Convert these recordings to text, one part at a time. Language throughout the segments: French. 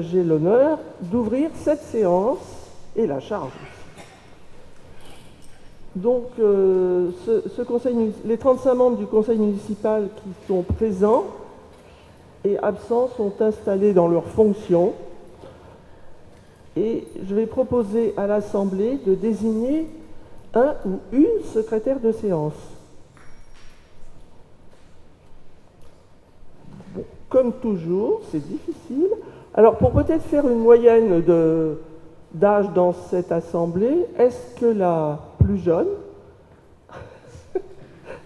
J'ai l'honneur d'ouvrir cette séance et la charge aussi. Donc, les 35 membres du conseil municipal qui sont présents et absents sont installés dans leurs fonctions. Et je vais proposer à l'Assemblée de désigner un ou une secrétaire de séance. Bon, comme toujours, c'est difficile. Alors, pour peut-être faire une moyenne d'âge dans cette assemblée, est-ce que la plus jeune,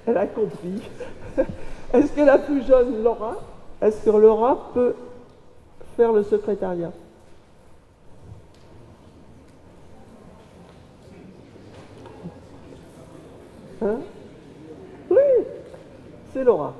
elle a compris, est-ce que la plus jeune, Laura, est-ce que Laura peut faire le secrétariat? Hein? Oui, c'est Laura.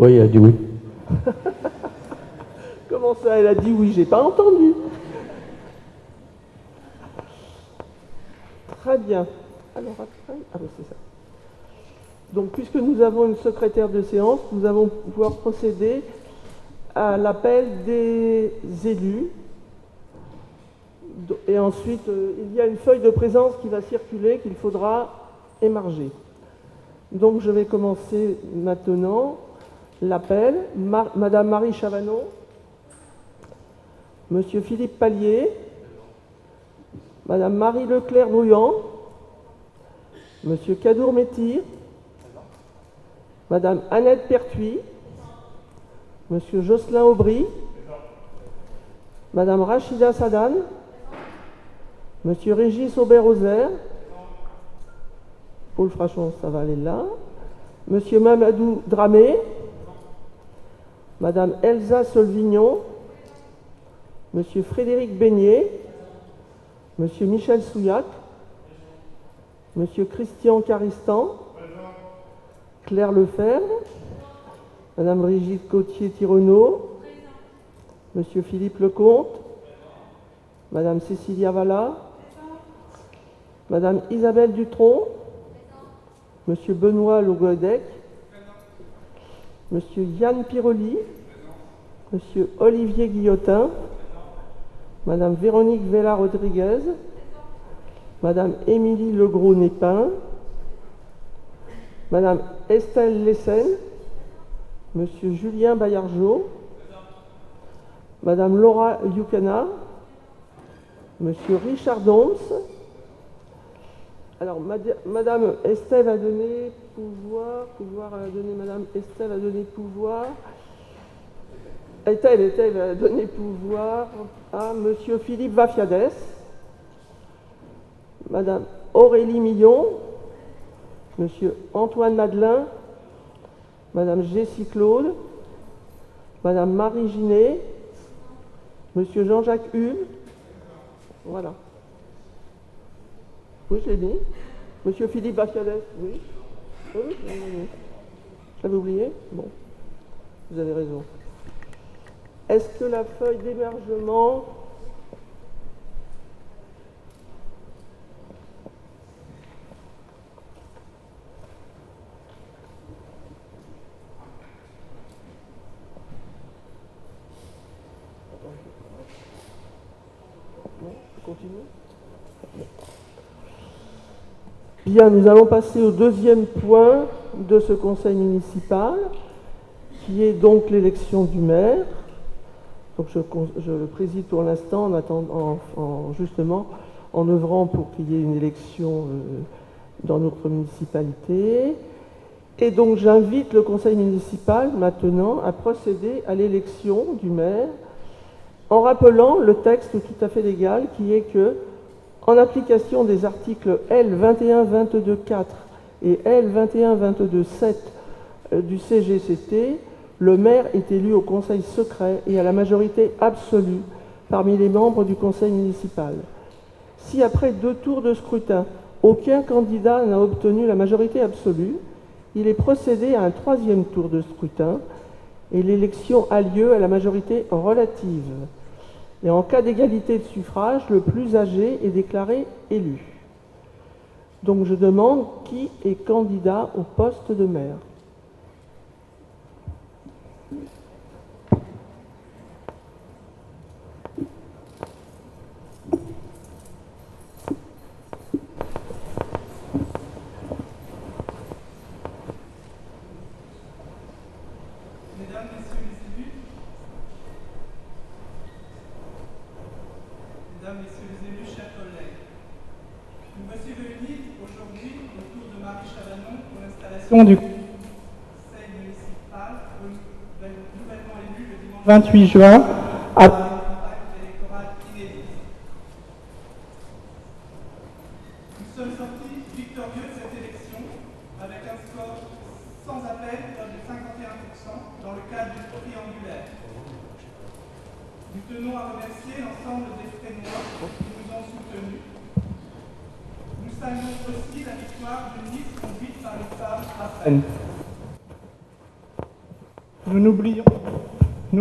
Oui, elle a dit oui. Comment ça, elle a dit oui? J'ai pas entendu. Très bien. Alors après, ah ben c'est ça. Donc, puisque nous avons une secrétaire de séance, nous allons pouvoir procéder à l'appel des élus. Et ensuite, il y a une feuille de présence qui va circuler qu'il faudra émarger. Donc, je vais commencer maintenant l'appel. Madame Marie Chavanon, Monsieur Philippe Pallier, Madame Marie Leclerc-Brouillant, Monsieur Cadour-Métir, Madame Annette Pertuis, Monsieur Jocelyn Aubry, Madame Rachida Sadan, Monsieur Régis Aubert-Rosaire, Paul Frachon, ça va aller là, Monsieur Mamadou Dramé, Madame Elsa Solvignon, Monsieur Frédéric Beignet, Monsieur Michel Souillac, Monsieur Christian Caristan, Claire Lefebvre, Madame Brigitte Gauthier-Thironneau, Monsieur Philippe Lecomte, Madame Cécilia Valla, Madame Isabelle Dutronc, Monsieur Benoît Logodec, Monsieur Yann Piroli, Monsieur Olivier Guillotin, Madame Véronique Vella-Rodriguez, Madame Émilie Legros-Népin, Madame Estelle Lessen, Monsieur Julien Bayargeau, Madame Laura Yucana, Monsieur Richard Doms. Alors, Madame Estelle a donné pouvoir a donné Madame Estelle a donné pouvoir. Estelle a donné pouvoir à Monsieur Philippe Vafiades, Madame Aurélie Millon, Monsieur Antoine Madelin, Madame Jessie Claude, Madame Marie Ginet, Monsieur Jean-Jacques Hull. Voilà. Oui, je l'ai dit. Monsieur Philippe Vafiades, oui. Oui. J'avais oublié? Bon, vous avez raison. Est-ce que la feuille d'émergement continue? Bien, nous allons passer au deuxième point de ce conseil municipal, qui est donc l'élection du maire. Donc je le préside pour l'instant en attendant, justement en œuvrant pour qu'il y ait une élection dans notre municipalité. Et donc j'invite le conseil municipal maintenant à procéder à l'élection du maire en rappelant le texte tout à fait légal qui est que, en application des articles L 2122.4 et L 2122.7 du CGCT, le maire est élu au conseil secret et à la majorité absolue parmi les membres du conseil municipal. Si après 2 tours de scrutin, aucun candidat n'a obtenu la majorité absolue, Il est procédé à un troisième tour de scrutin et l'élection a lieu à la majorité relative. Et en cas d'égalité de suffrage, le plus âgé est déclaré élu. Donc je demande qui est candidat au poste de maire. Mesdames, Messieurs les élus, chers collègues, nous voici réunis aujourd'hui autour de Marie Chavanon pour l'installation du conseil municipal nouvellement élu le dimanche 28 juin après une campagne électorale inédite. Nous sommes sortis victorieux de cette élection avec un score sans appel de 51% dans le cadre du triangulaire. Nous tenons à remercier l'ensemble des Fresnois qui nous ont soutenus. Nous saluons aussi la victoire d'une liste conduite par les femmes à Fresnes. Nous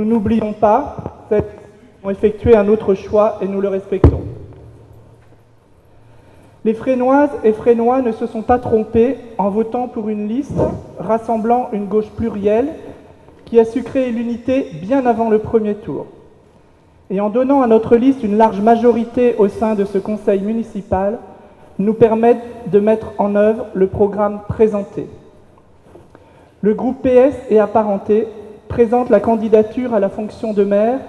n'oublions pas celles qui ont effectué un autre choix et nous le respectons. Les Fresnoises et Fresnois ne se sont pas trompés en votant pour une liste rassemblant une gauche plurielle qui a su créer l'unité bien avant le premier tour. Et en donnant à notre liste une large majorité au sein de ce conseil municipal, nous permettent de mettre en œuvre le programme présenté. Le groupe PS et apparentés présente la candidature à la fonction de maire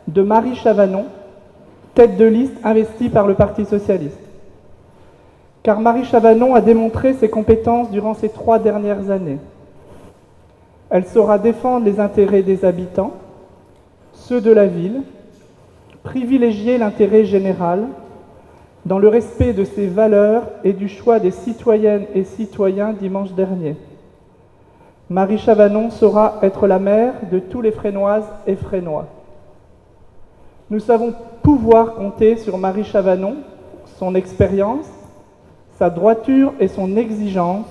de Marie Chavanon, tête de liste investie par le Parti socialiste. Car Marie Chavanon a démontré ses compétences durant ces 3 dernières années. Elle saura défendre les intérêts des habitants, ceux de la ville, privilégier l'intérêt général dans le respect de ses valeurs et du choix des citoyennes et citoyens dimanche dernier. Marie Chavanon saura être la maire de tous les Fresnoises et Fresnois. Nous savons pouvoir compter sur Marie Chavanon, son expérience, sa droiture et son exigence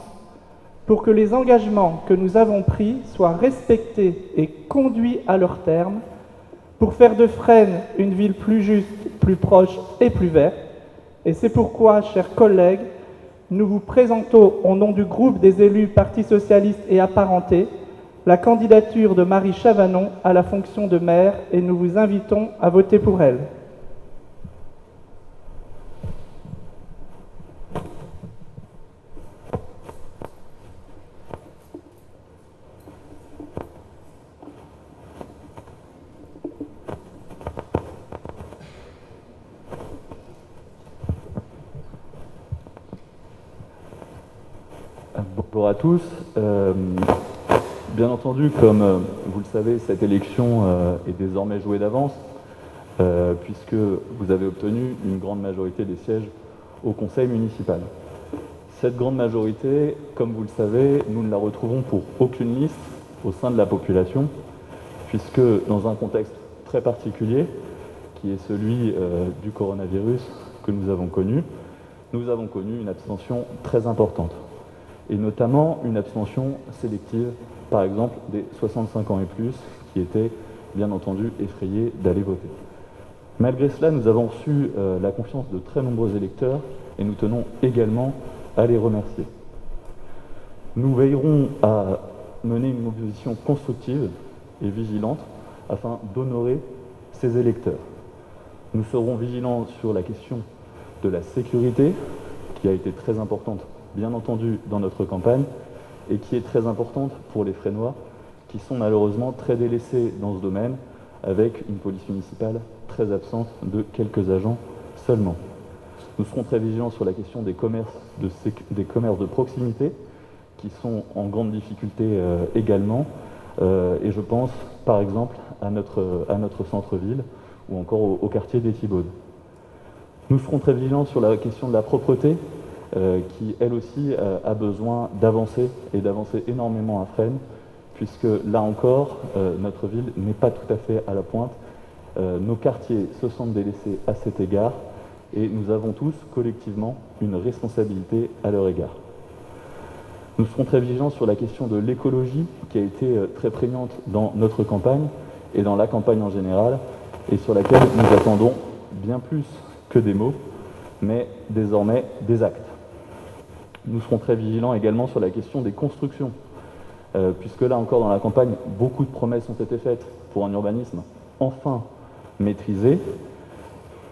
pour que les engagements que nous avons pris soient respectés et conduits à leur terme, pour faire de Fresnes une ville plus juste, plus proche et plus verte. Et c'est pourquoi, chers collègues, nous vous présentons au nom du groupe des élus Parti socialiste et apparentés la candidature de Marie Chavanon à la fonction de maire et nous vous invitons à voter pour elle. Bonjour à tous. Bien entendu, comme vous le savez, cette élection est désormais jouée d'avance, puisque vous avez obtenu une grande majorité des sièges au conseil municipal. Cette grande majorité, comme vous le savez, nous ne la retrouvons pour aucune liste au sein de la population, puisque dans un contexte très particulier, qui est celui du coronavirus que nous avons connu une abstention très importante, et notamment une abstention sélective, par exemple des 65 ans et plus, qui étaient bien entendu effrayés d'aller voter. Malgré cela, nous avons reçu la confiance de très nombreux électeurs et nous tenons également à les remercier. Nous veillerons à mener une mobilisation constructive et vigilante afin d'honorer ces électeurs. Nous serons vigilants sur la question de la sécurité, qui a été très importante, bien entendu, dans notre campagne, et qui est très importante pour les Fresnois, qui sont malheureusement très délaissés dans ce domaine, avec une police municipale très absente de quelques agents seulement. Nous serons très vigilants sur la question des commerces de proximité, qui sont en grande difficulté également, et je pense par exemple à notre centre-ville, ou encore au quartier des Thibaudes. Nous serons très vigilants sur la question de la propreté, qui elle aussi a besoin d'avancer, et d'avancer énormément à Fresnes, puisque là encore, notre ville n'est pas tout à fait à la pointe. Nos quartiers se sentent délaissés à cet égard, et nous avons tous collectivement une responsabilité à leur égard. Nous serons très vigilants sur la question de l'écologie, qui a été très prégnante dans notre campagne et dans la campagne en général, et sur laquelle nous attendons bien plus que des mots, mais désormais des actes. Nous serons très vigilants également sur la question des constructions, puisque là encore dans la campagne, beaucoup de promesses ont été faites pour un urbanisme enfin maîtrisé,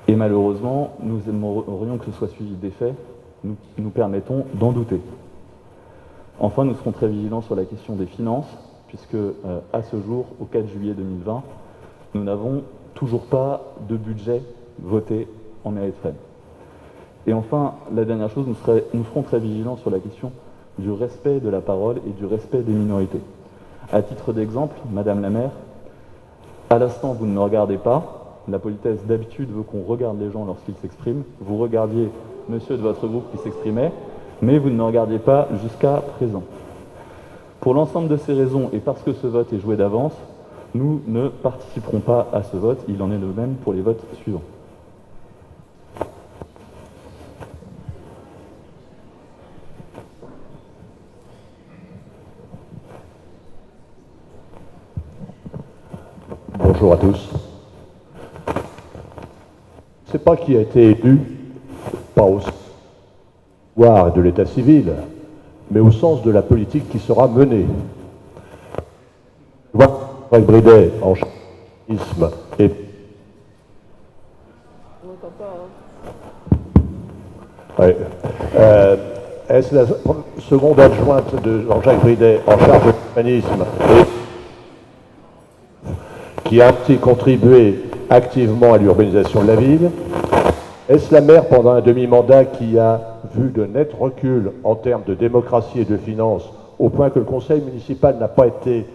et malheureusement, nous aimerions que ce soit suivi des faits, nous permettons d'en douter. Enfin, nous serons très vigilants sur la question des finances, puisque à ce jour, au 4 juillet 2020, nous n'avons toujours pas de budget voté en mairie de Fresnes. Et enfin, la dernière chose, nous serons très vigilants sur la question du respect de la parole et du respect des minorités. À titre d'exemple, Madame la maire, à l'instant, vous ne me regardez pas. La politesse d'habitude veut qu'on regarde les gens lorsqu'ils s'expriment. Vous regardiez monsieur de votre groupe qui s'exprimait, mais vous ne me regardiez pas jusqu'à présent. Pour l'ensemble de ces raisons, et parce que ce vote est joué d'avance, nous ne participerons pas à ce vote. Il en est de même pour les votes suivants. Bonjour à tous. Je ne sais pas qui a été élu, pas au pouvoir de l'état civil, mais au sens de la politique qui sera menée. Jean-Jacques Bridet en chartisme et ouais. Est-ce la seconde adjointe de Jean-Jacques Bridet en charge de l'urbanisme qui a contribué activement à l'urbanisation de la ville? Est-ce la maire pendant un demi-mandat qui a vu de nets reculs en termes de démocratie et de finances, au point que le conseil municipal n'a pas été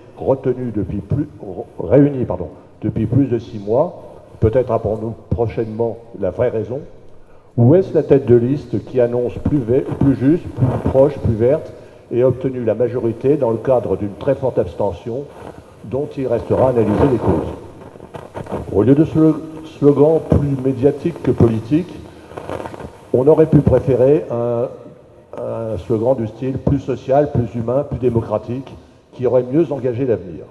réuni depuis plus de 6 mois? Peut-être apprendrons-nous prochainement la vraie raison. Ou est-ce la tête de liste qui annonce plus juste, plus proche, plus verte, et a obtenu la majorité dans le cadre d'une très forte abstention dont il restera à analyser les causes? Au lieu de ce slogan plus médiatique que politique, on aurait pu préférer un slogan du style plus social, plus humain, plus démocratique, qui aurait mieux engagé l'avenir.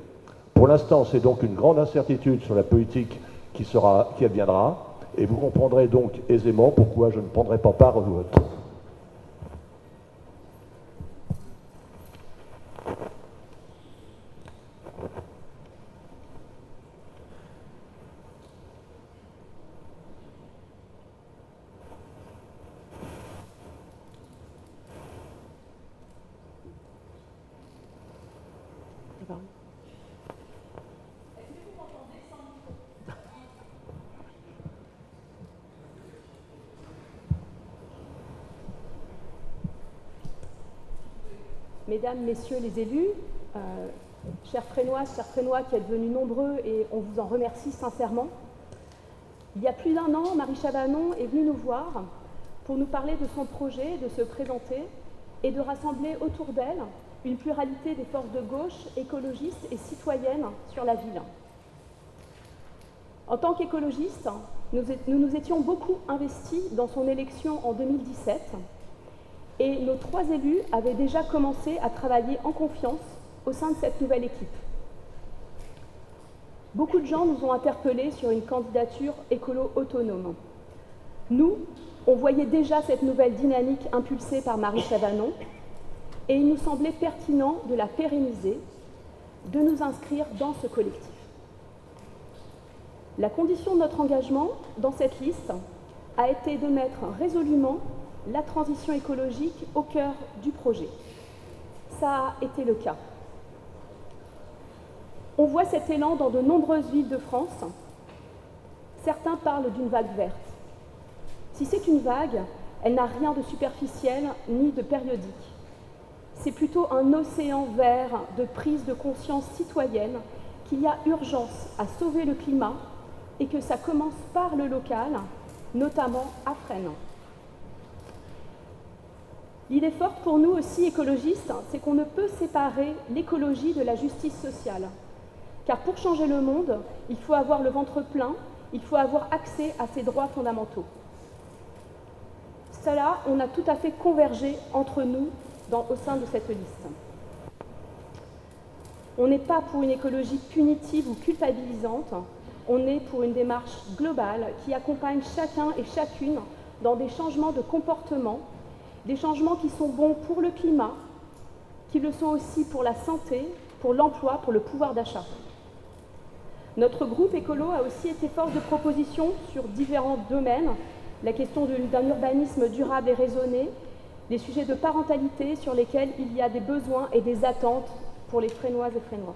Pour l'instant, c'est donc une grande incertitude sur la politique qui adviendra, et vous comprendrez donc aisément pourquoi je ne prendrai pas part au vote. Mesdames, Messieurs les élus, chers Fresnoises, chers Fresnois qui êtes venus nombreux et on vous en remercie sincèrement. Il y a plus d'1 an, Marie Chavanon est venue nous voir pour nous parler de son projet, de se présenter et de rassembler autour d'elle une pluralité des forces de gauche, écologistes et citoyennes sur la ville. En tant qu'écologistes, nous nous étions beaucoup investis dans son élection en 2017 et nos 3 élus avaient déjà commencé à travailler en confiance au sein de cette nouvelle équipe. Beaucoup de gens nous ont interpellés sur une candidature écolo autonome. Nous, on voyait déjà cette nouvelle dynamique impulsée par Marie Chavanon et il nous semblait pertinent de la pérenniser, de nous inscrire dans ce collectif. La condition de notre engagement dans cette liste a été de mettre résolument la transition écologique au cœur du projet. Ça a été le cas. On voit cet élan dans de nombreuses villes de France. Certains parlent d'une vague verte. Si c'est une vague, elle n'a rien de superficiel ni de périodique. C'est plutôt un océan vert de prise de conscience citoyenne qu'il y a urgence à sauver le climat et que ça commence par le local, notamment à Fresnes. L'idée forte pour nous aussi écologistes, c'est qu'on ne peut séparer l'écologie de la justice sociale. Car pour changer le monde, il faut avoir le ventre plein, il faut avoir accès à ses droits fondamentaux. Cela, on a tout à fait convergé entre nous au sein de cette liste. On n'est pas pour une écologie punitive ou culpabilisante, on est pour une démarche globale qui accompagne chacun et chacune dans des changements de comportement, des changements qui sont bons pour le climat, qui le sont aussi pour la santé, pour l'emploi, pour le pouvoir d'achat. Notre groupe écolo a aussi été force de proposition sur différents domaines, la question d'un urbanisme durable et raisonné, les sujets de parentalité sur lesquels il y a des besoins et des attentes pour les Fresnoises et Fresnois.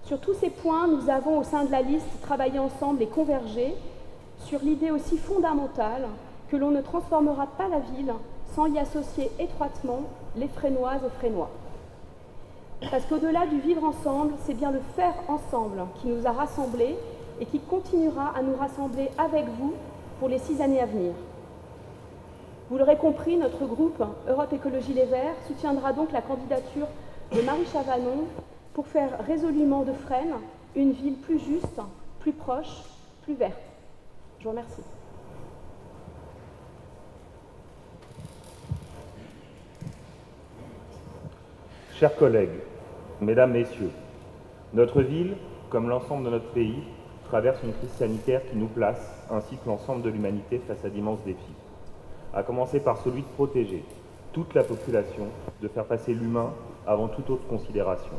Sur tous ces points, nous avons au sein de la liste travaillé ensemble et convergé sur l'idée aussi fondamentale que l'on ne transformera pas la ville sans y associer étroitement les Fresnoises et Fresnois. Parce qu'au-delà du vivre ensemble, c'est bien le faire ensemble qui nous a rassemblés et qui continuera à nous rassembler avec vous pour les 6 années à venir. Vous l'aurez compris, notre groupe Europe Écologie Les Verts soutiendra donc la candidature de Marie Chavanon pour faire résolument de Fresnes une ville plus juste, plus proche, plus verte. Je vous remercie. Chers collègues, mesdames, messieurs, notre ville, comme l'ensemble de notre pays, traverse une crise sanitaire qui nous place, ainsi que l'ensemble de l'humanité, face à d'immenses défis. À commencer par celui de protéger toute la population, de faire passer l'humain avant toute autre considération.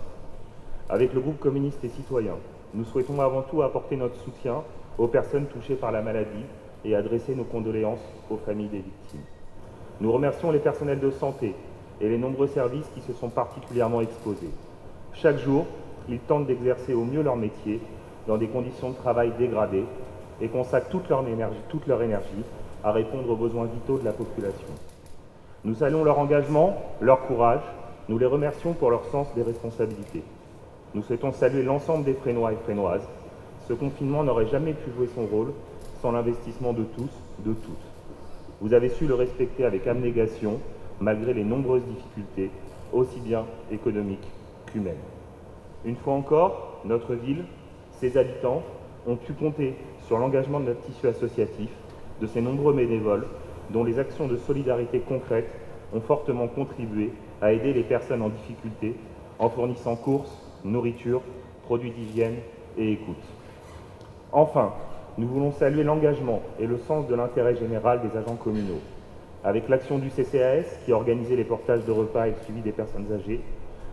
Avec le groupe communiste et citoyen, nous souhaitons avant tout apporter notre soutien aux personnes touchées par la maladie et adresser nos condoléances aux familles des victimes. Nous remercions les personnels de santé et les nombreux services qui se sont particulièrement exposés. Chaque jour, ils tentent d'exercer au mieux leur métier dans des conditions de travail dégradées et consacrent toute leur énergie à répondre aux besoins vitaux de la population. Nous saluons leur engagement, leur courage, nous les remercions pour leur sens des responsabilités. Nous souhaitons saluer l'ensemble des Fresnois et Fresnoises. Ce confinement n'aurait jamais pu jouer son rôle sans l'investissement de tous, de toutes. Vous avez su le respecter avec abnégation, malgré les nombreuses difficultés, aussi bien économiques qu'humaines. Une fois encore, notre ville, ses habitants, ont pu compter sur l'engagement de notre tissu associatif, de ses nombreux bénévoles, dont les actions de solidarité concrètes ont fortement contribué à aider les personnes en difficulté en fournissant courses, nourriture, produits d'hygiène et écoute. Enfin, nous voulons saluer l'engagement et le sens de l'intérêt général des agents communaux. Avec l'action du CCAS qui a organisé les portages de repas et le suivi des personnes âgées,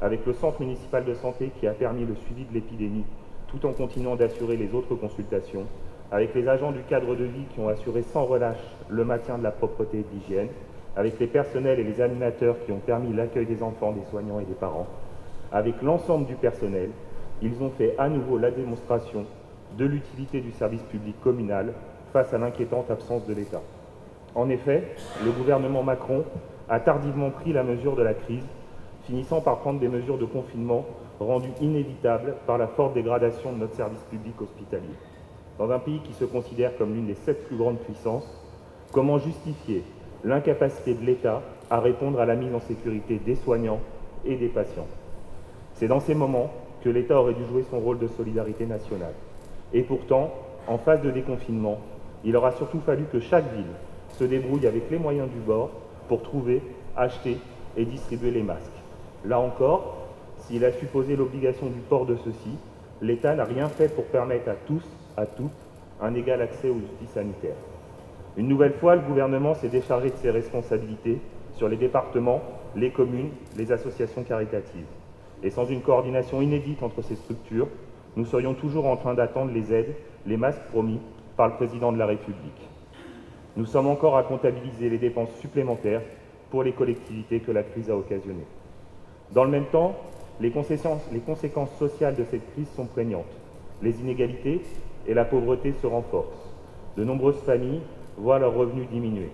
avec le centre municipal de santé qui a permis le suivi de l'épidémie tout en continuant d'assurer les autres consultations, avec les agents du cadre de vie qui ont assuré sans relâche le maintien de la propreté et de l'hygiène, avec les personnels et les animateurs qui ont permis l'accueil des enfants, des soignants et des parents, avec l'ensemble du personnel, ils ont fait à nouveau la démonstration de l'utilité du service public communal face à l'inquiétante absence de l'État. En effet, le gouvernement Macron a tardivement pris la mesure de la crise, finissant par prendre des mesures de confinement rendues inévitables par la forte dégradation de notre service public hospitalier. Dans un pays qui se considère comme l'une des 7 plus grandes puissances, comment justifier l'incapacité de l'État à répondre à la mise en sécurité des soignants et des patients? C'est dans ces moments que l'État aurait dû jouer son rôle de solidarité nationale. Et pourtant, en phase de déconfinement, il aura surtout fallu que chaque ville se débrouille avec les moyens du bord pour trouver, acheter et distribuer les masques. Là encore, s'il a supposé l'obligation du port de ceux-ci, l'État n'a rien fait pour permettre à tous, à toutes, un égal accès aux outils sanitaires. Une nouvelle fois, le gouvernement s'est déchargé de ses responsabilités sur les départements, les communes, les associations caritatives. Et sans une coordination inédite entre ces structures, nous serions toujours en train d'attendre les aides, les masques promis par le président de la République. Nous sommes encore à comptabiliser les dépenses supplémentaires pour les collectivités que la crise a occasionnées. Dans le même temps, les conséquences sociales de cette crise sont prégnantes. Les inégalités et la pauvreté se renforcent. De nombreuses familles voient leurs revenus diminuer.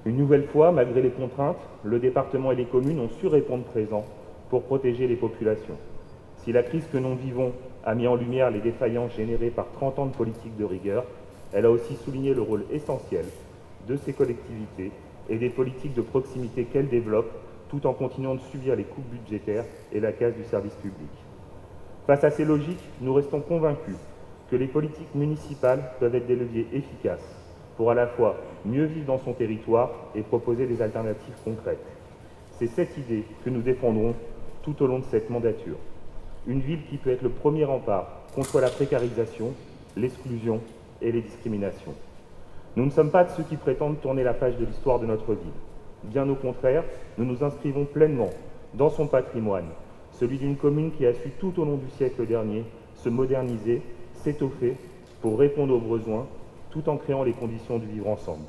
Une nouvelle fois, malgré les contraintes, le département et les communes ont su répondre présent pour protéger les populations. Si la crise que nous vivons a mis en lumière les défaillances générées par 30 ans de politique de rigueur, elle a aussi souligné le rôle essentiel de ces collectivités et des politiques de proximité qu'elles développent tout en continuant de subir les coupes budgétaires et la casse du service public. Face à ces logiques, nous restons convaincus que les politiques municipales peuvent être des leviers efficaces pour à la fois mieux vivre dans son territoire et proposer des alternatives concrètes. C'est cette idée que nous défendrons tout au long de cette mandature. Une ville qui peut être le premier rempart contre la précarisation, l'exclusion et les discriminations. Nous ne sommes pas de ceux qui prétendent tourner la page de l'histoire de notre ville. Bien au contraire, nous nous inscrivons pleinement dans son patrimoine, celui d'une commune qui a su tout au long du siècle dernier se moderniser, s'étoffer pour répondre aux besoins, tout en créant les conditions du vivre ensemble.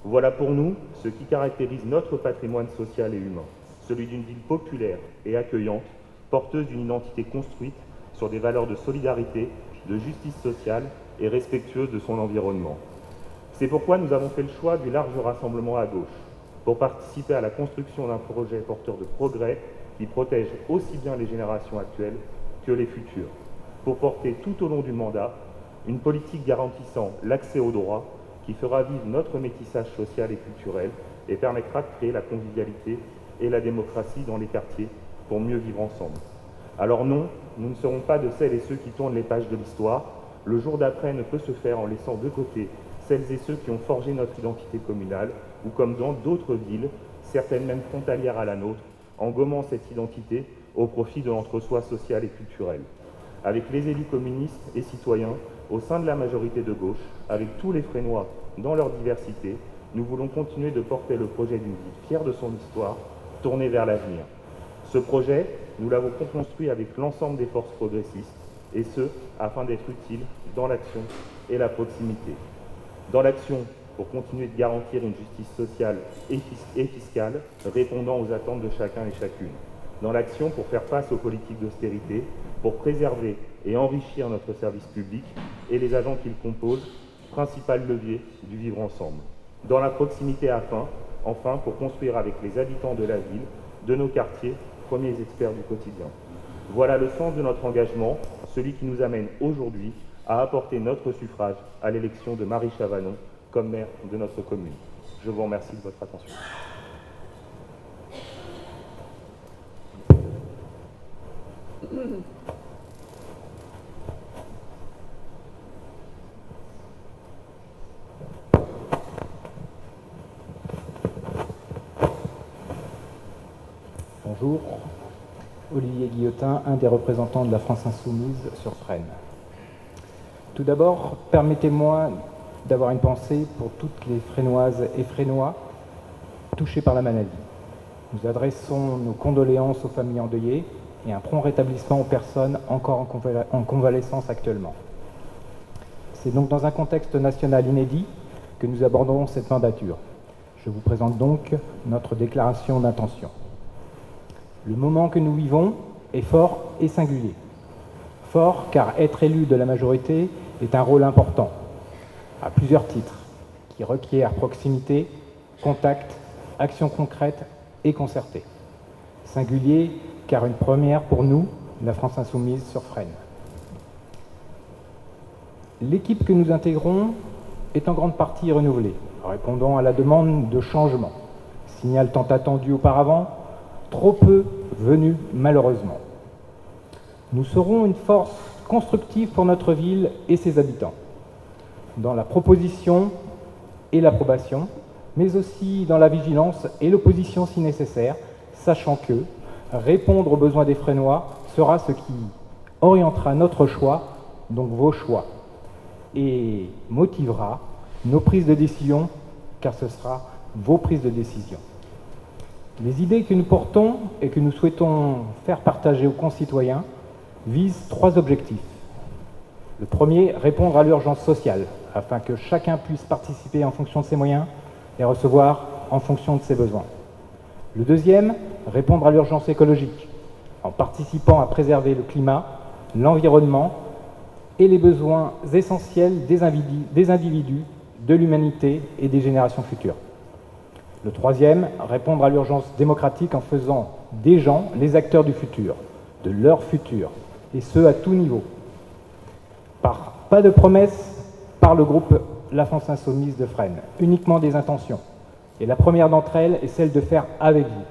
Voilà pour nous ce qui caractérise notre patrimoine social et humain, celui d'une ville populaire et accueillante, porteuse d'une identité construite sur des valeurs de solidarité, de justice sociale et respectueuse de son environnement. C'est pourquoi nous avons fait le choix du large rassemblement à gauche, pour participer à la construction d'un projet porteur de progrès qui protège aussi bien les générations actuelles que les futures, pour porter tout au long du mandat une politique garantissant l'accès aux droits qui fera vivre notre métissage social et culturel et permettra de créer la convivialité et la démocratie dans les quartiers pour mieux vivre ensemble. Alors non, nous ne serons pas de celles et ceux qui tournent les pages de l'histoire. Le jour d'après ne peut se faire en laissant de côté celles et ceux qui ont forgé notre identité communale, ou comme dans d'autres villes, certaines même frontalières à la nôtre, en gommant cette identité au profit de l'entre-soi social et culturel. Avec les élus communistes et citoyens, au sein de la majorité de gauche, avec tous les Fresnois dans leur diversité, nous voulons continuer de porter le projet d'une ville fière de son histoire, tournée vers l'avenir. Ce projet, nous l'avons construit avec l'ensemble des forces progressistes, et ce, afin d'être utile dans l'action et la proximité. Dans l'action, pour continuer de garantir une justice sociale et fiscale, répondant aux attentes de chacun et chacune. Dans l'action, pour faire face aux politiques d'austérité, pour préserver et enrichir notre service public et les agents qui le composent, principal levier du vivre ensemble. Dans la proximité enfin, pour construire avec les habitants de la ville, de nos quartiers, premiers experts du quotidien. Voilà le sens de notre engagement, celui qui nous amène aujourd'hui à apporter notre suffrage à l'élection de Marie Chavanon comme maire de notre commune. Je vous remercie de votre attention. Bonjour, Olivier Guillotin, un des représentants de la France Insoumise sur Fresnes. Tout d'abord, permettez-moi d'avoir une pensée pour toutes les Fresnoises et Fresnois touchés par la maladie. Nous adressons nos condoléances aux familles endeuillées et un prompt rétablissement aux personnes encore en convalescence actuellement. C'est donc dans un contexte national inédit que nous abordons cette mandature. Je vous présente donc notre déclaration d'intention. Le moment que nous vivons est fort et singulier. Fort car être élu de la majorité est un rôle important, à plusieurs titres, qui requiert proximité, contact, action concrète et concertée. Singulier car une première pour nous, la France Insoumise sur Fresnes. L'équipe que nous intégrons est en grande partie renouvelée, répondant à la demande de changement. Signal tant attendu auparavant, trop peu venu malheureusement. Nous serons une force constructive pour notre ville et ses habitants, dans la proposition et l'approbation, mais aussi dans la vigilance et l'opposition si nécessaire, sachant que répondre aux besoins des Fresnois sera ce qui orientera notre choix, donc vos choix, et motivera nos prises de décision, car ce sera vos prises de décision. Les idées que nous portons et que nous souhaitons faire partager aux concitoyens visent trois objectifs. Le premier, répondre à l'urgence sociale, afin que chacun puisse participer en fonction de ses moyens et recevoir en fonction de ses besoins. Le deuxième, répondre à l'urgence écologique, en participant à préserver le climat, l'environnement et les besoins essentiels des individus, de l'humanité et des générations futures. Le troisième, répondre à l'urgence démocratique en faisant des gens les acteurs du futur, de leur futur, et ce à tout niveau. Pas de promesses par le groupe La France Insoumise de Fresnes, uniquement des intentions. Et la première d'entre elles est celle de faire avec vous.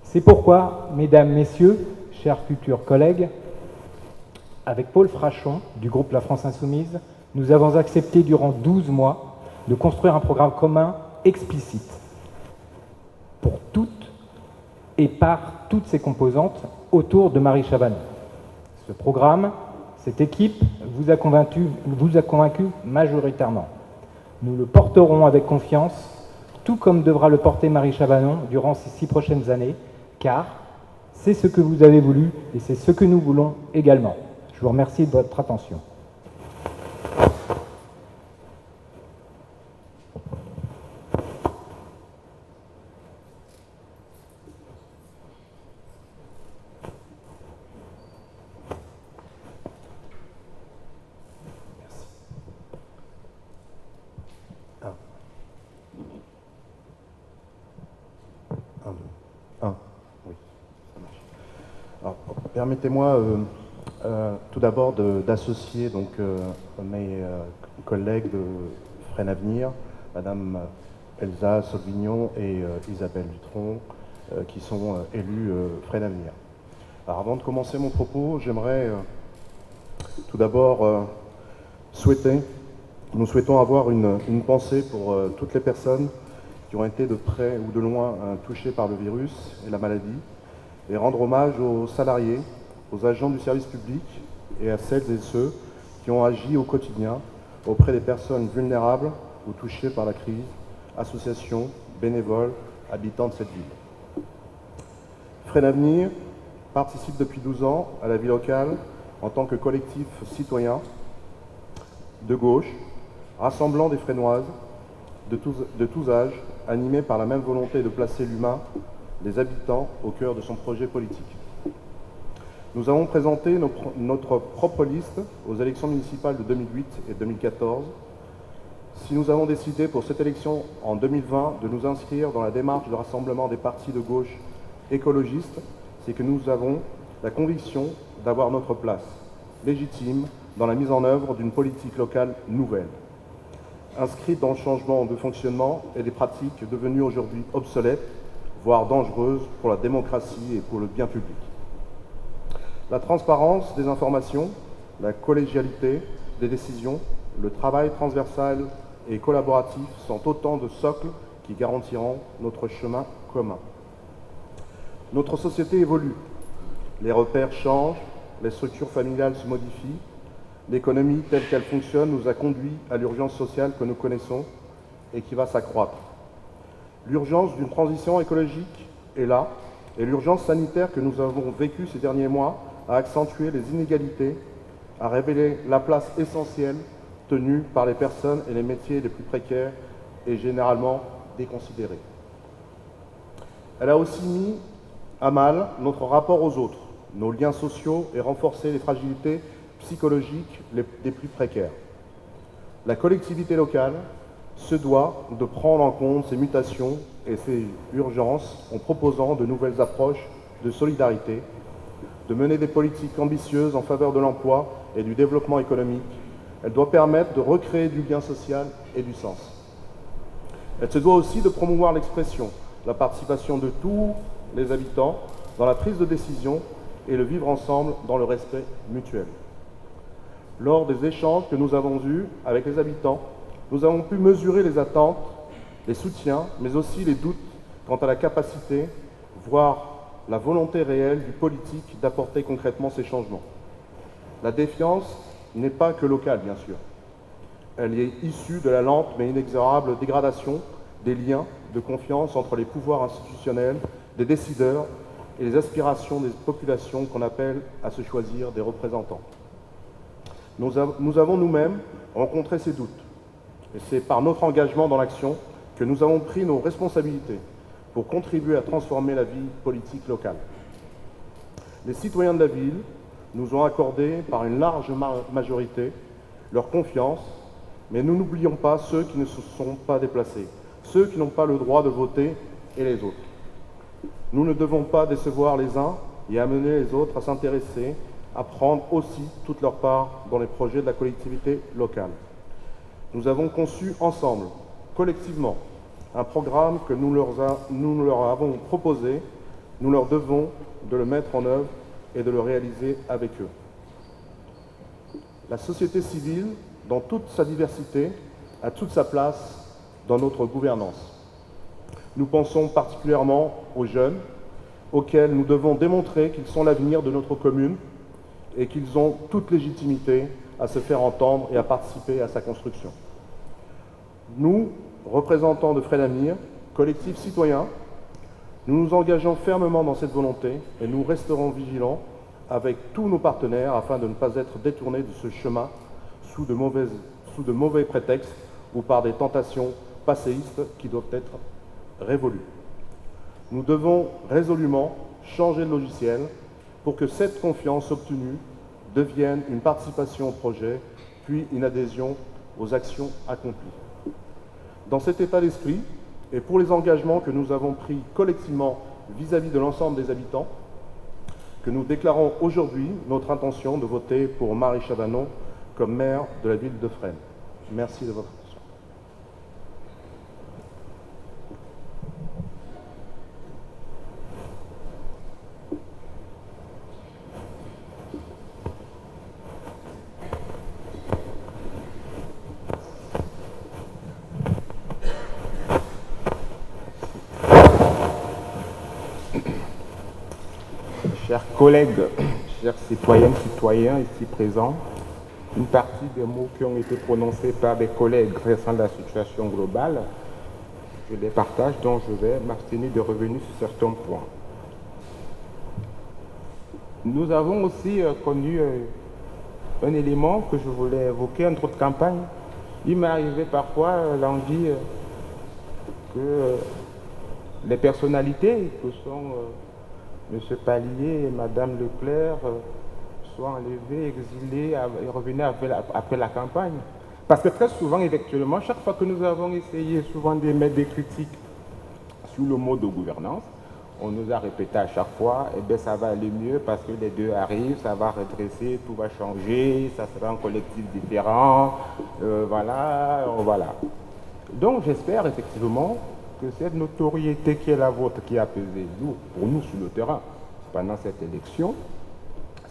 C'est pourquoi, mesdames, messieurs, chers futurs collègues, avec Paul Frachon, du groupe La France Insoumise, nous avons accepté durant 12 mois de construire un programme commun explicite pour toutes et par toutes ses composantes autour de Marie Chavanon. Ce programme, cette équipe vous a convaincu majoritairement. Nous le porterons avec confiance, tout comme devra le porter Marie Chavanon durant ces 6 prochaines années, car c'est ce que vous avez voulu et c'est ce que nous voulons également. Je vous remercie de votre attention. Permettez-moi tout d'abord d'associer mes collègues de Fresnes Avenir, Madame Elsa Sauvignon et Isabelle Dutronc, qui sont élus Fresnes Avenir. Alors avant de commencer mon propos, j'aimerais tout d'abord nous souhaitons avoir une pensée pour toutes les personnes qui ont été de près ou de loin touchées par le virus et la maladie, et rendre hommage aux salariés, aux agents du service public et à celles et ceux qui ont agi au quotidien auprès des personnes vulnérables ou touchées par la crise, associations, bénévoles, habitants de cette ville. Fresnes Avenir participe depuis 12 ans à la vie locale en tant que collectif citoyen de gauche, rassemblant des Fresnoises de tous âges, animés par la même volonté de placer l'humain, les habitants, au cœur de son projet politique. Nous avons présenté notre propre liste aux élections municipales de 2008 et 2014. Si nous avons décidé pour cette élection en 2020 de nous inscrire dans la démarche de rassemblement des partis de gauche écologistes, c'est que nous avons la conviction d'avoir notre place, légitime, dans la mise en œuvre d'une politique locale nouvelle, inscrite dans le changement de fonctionnement et des pratiques devenues aujourd'hui obsolètes, voire dangereuses pour la démocratie et pour le bien public. La transparence des informations, la collégialité des décisions, le travail transversal et collaboratif sont autant de socles qui garantiront notre chemin commun. Notre société évolue, les repères changent, les structures familiales se modifient, l'économie telle qu'elle fonctionne nous a conduit à l'urgence sociale que nous connaissons et qui va s'accroître. L'urgence d'une transition écologique est là, et l'urgence sanitaire que nous avons vécue ces derniers mois a accentué les inégalités, a révélé la place essentielle tenue par les personnes et les métiers les plus précaires et généralement déconsidérés. Elle a aussi mis à mal notre rapport aux autres, nos liens sociaux et renforcé les fragilités psychologiques des plus précaires. La collectivité locale se doit de prendre en compte ces mutations et ces urgences en proposant de nouvelles approches de solidarité, de mener des politiques ambitieuses en faveur de l'emploi et du développement économique. Elle doit permettre de recréer du lien social et du sens. Elle se doit aussi de promouvoir l'expression, la participation de tous les habitants dans la prise de décision et le vivre ensemble dans le respect mutuel. Lors des échanges que nous avons eus avec les habitants, nous avons pu mesurer les attentes, les soutiens, mais aussi les doutes quant à la capacité, voire la volonté réelle du politique d'apporter concrètement ces changements. La défiance n'est pas que locale, bien sûr. Elle est issue de la lente mais inexorable dégradation des liens de confiance entre les pouvoirs institutionnels, des décideurs et les aspirations des populations qu'on appelle à se choisir des représentants. Nous avons nous-mêmes rencontré ces doutes. Et c'est par notre engagement dans l'action que nous avons pris nos responsabilités pour contribuer à transformer la vie politique locale. Les citoyens de la ville nous ont accordé par une large majorité leur confiance, mais nous n'oublions pas ceux qui ne se sont pas déplacés, ceux qui n'ont pas le droit de voter et les autres. Nous ne devons pas décevoir les uns et amener les autres à s'intéresser, à prendre aussi toute leur part dans les projets de la collectivité locale. Nous avons conçu ensemble, collectivement, un programme que nous leur avons proposé. Nous leur devons de le mettre en œuvre et de le réaliser avec eux. La société civile, dans toute sa diversité, a toute sa place dans notre gouvernance. Nous pensons particulièrement aux jeunes auxquels nous devons démontrer qu'ils sont l'avenir de notre commune et qu'ils ont toute légitimité à se faire entendre et à participer à sa construction. Nous, représentants de Fresnamir, collectif citoyen, nous nous engageons fermement dans cette volonté et nous resterons vigilants avec tous nos partenaires afin de ne pas être détournés de ce chemin sous de mauvais prétextes ou par des tentations passéistes qui doivent être révolues. Nous devons résolument changer de logiciel pour que cette confiance obtenue devienne une participation au projet, puis une adhésion aux actions accomplies. Dans cet état d'esprit, et pour les engagements que nous avons pris collectivement vis-à-vis de l'ensemble des habitants, que nous déclarons aujourd'hui notre intention de voter pour Marie Chavanon comme maire de la ville de Fresnes. Merci de votre attention. Chers collègues, chers citoyennes, citoyens ici présents, une partie des mots qui ont été prononcés par des collègues récents de la situation globale, je les partage, donc je vais m'abstenir de revenir sur certains points. Nous avons aussi connu un élément que je voulais évoquer en notre campagne. Il m'est arrivé parfois l'envie que les personnalités que sont M. Pallier et Mme Leclerc soient enlevés, exilés et revenaient après la campagne. Parce que très souvent, effectivement, chaque fois que nous avons essayé souvent d'émettre des critiques sur le mode de gouvernance, on nous a répété à chaque fois, eh bien ça va aller mieux parce que les deux arrivent, ça va redresser, tout va changer, ça sera un collectif différent, voilà. Donc j'espère effectivement que cette notoriété qui est la vôtre, qui a pesé pour nous sur le terrain pendant cette élection,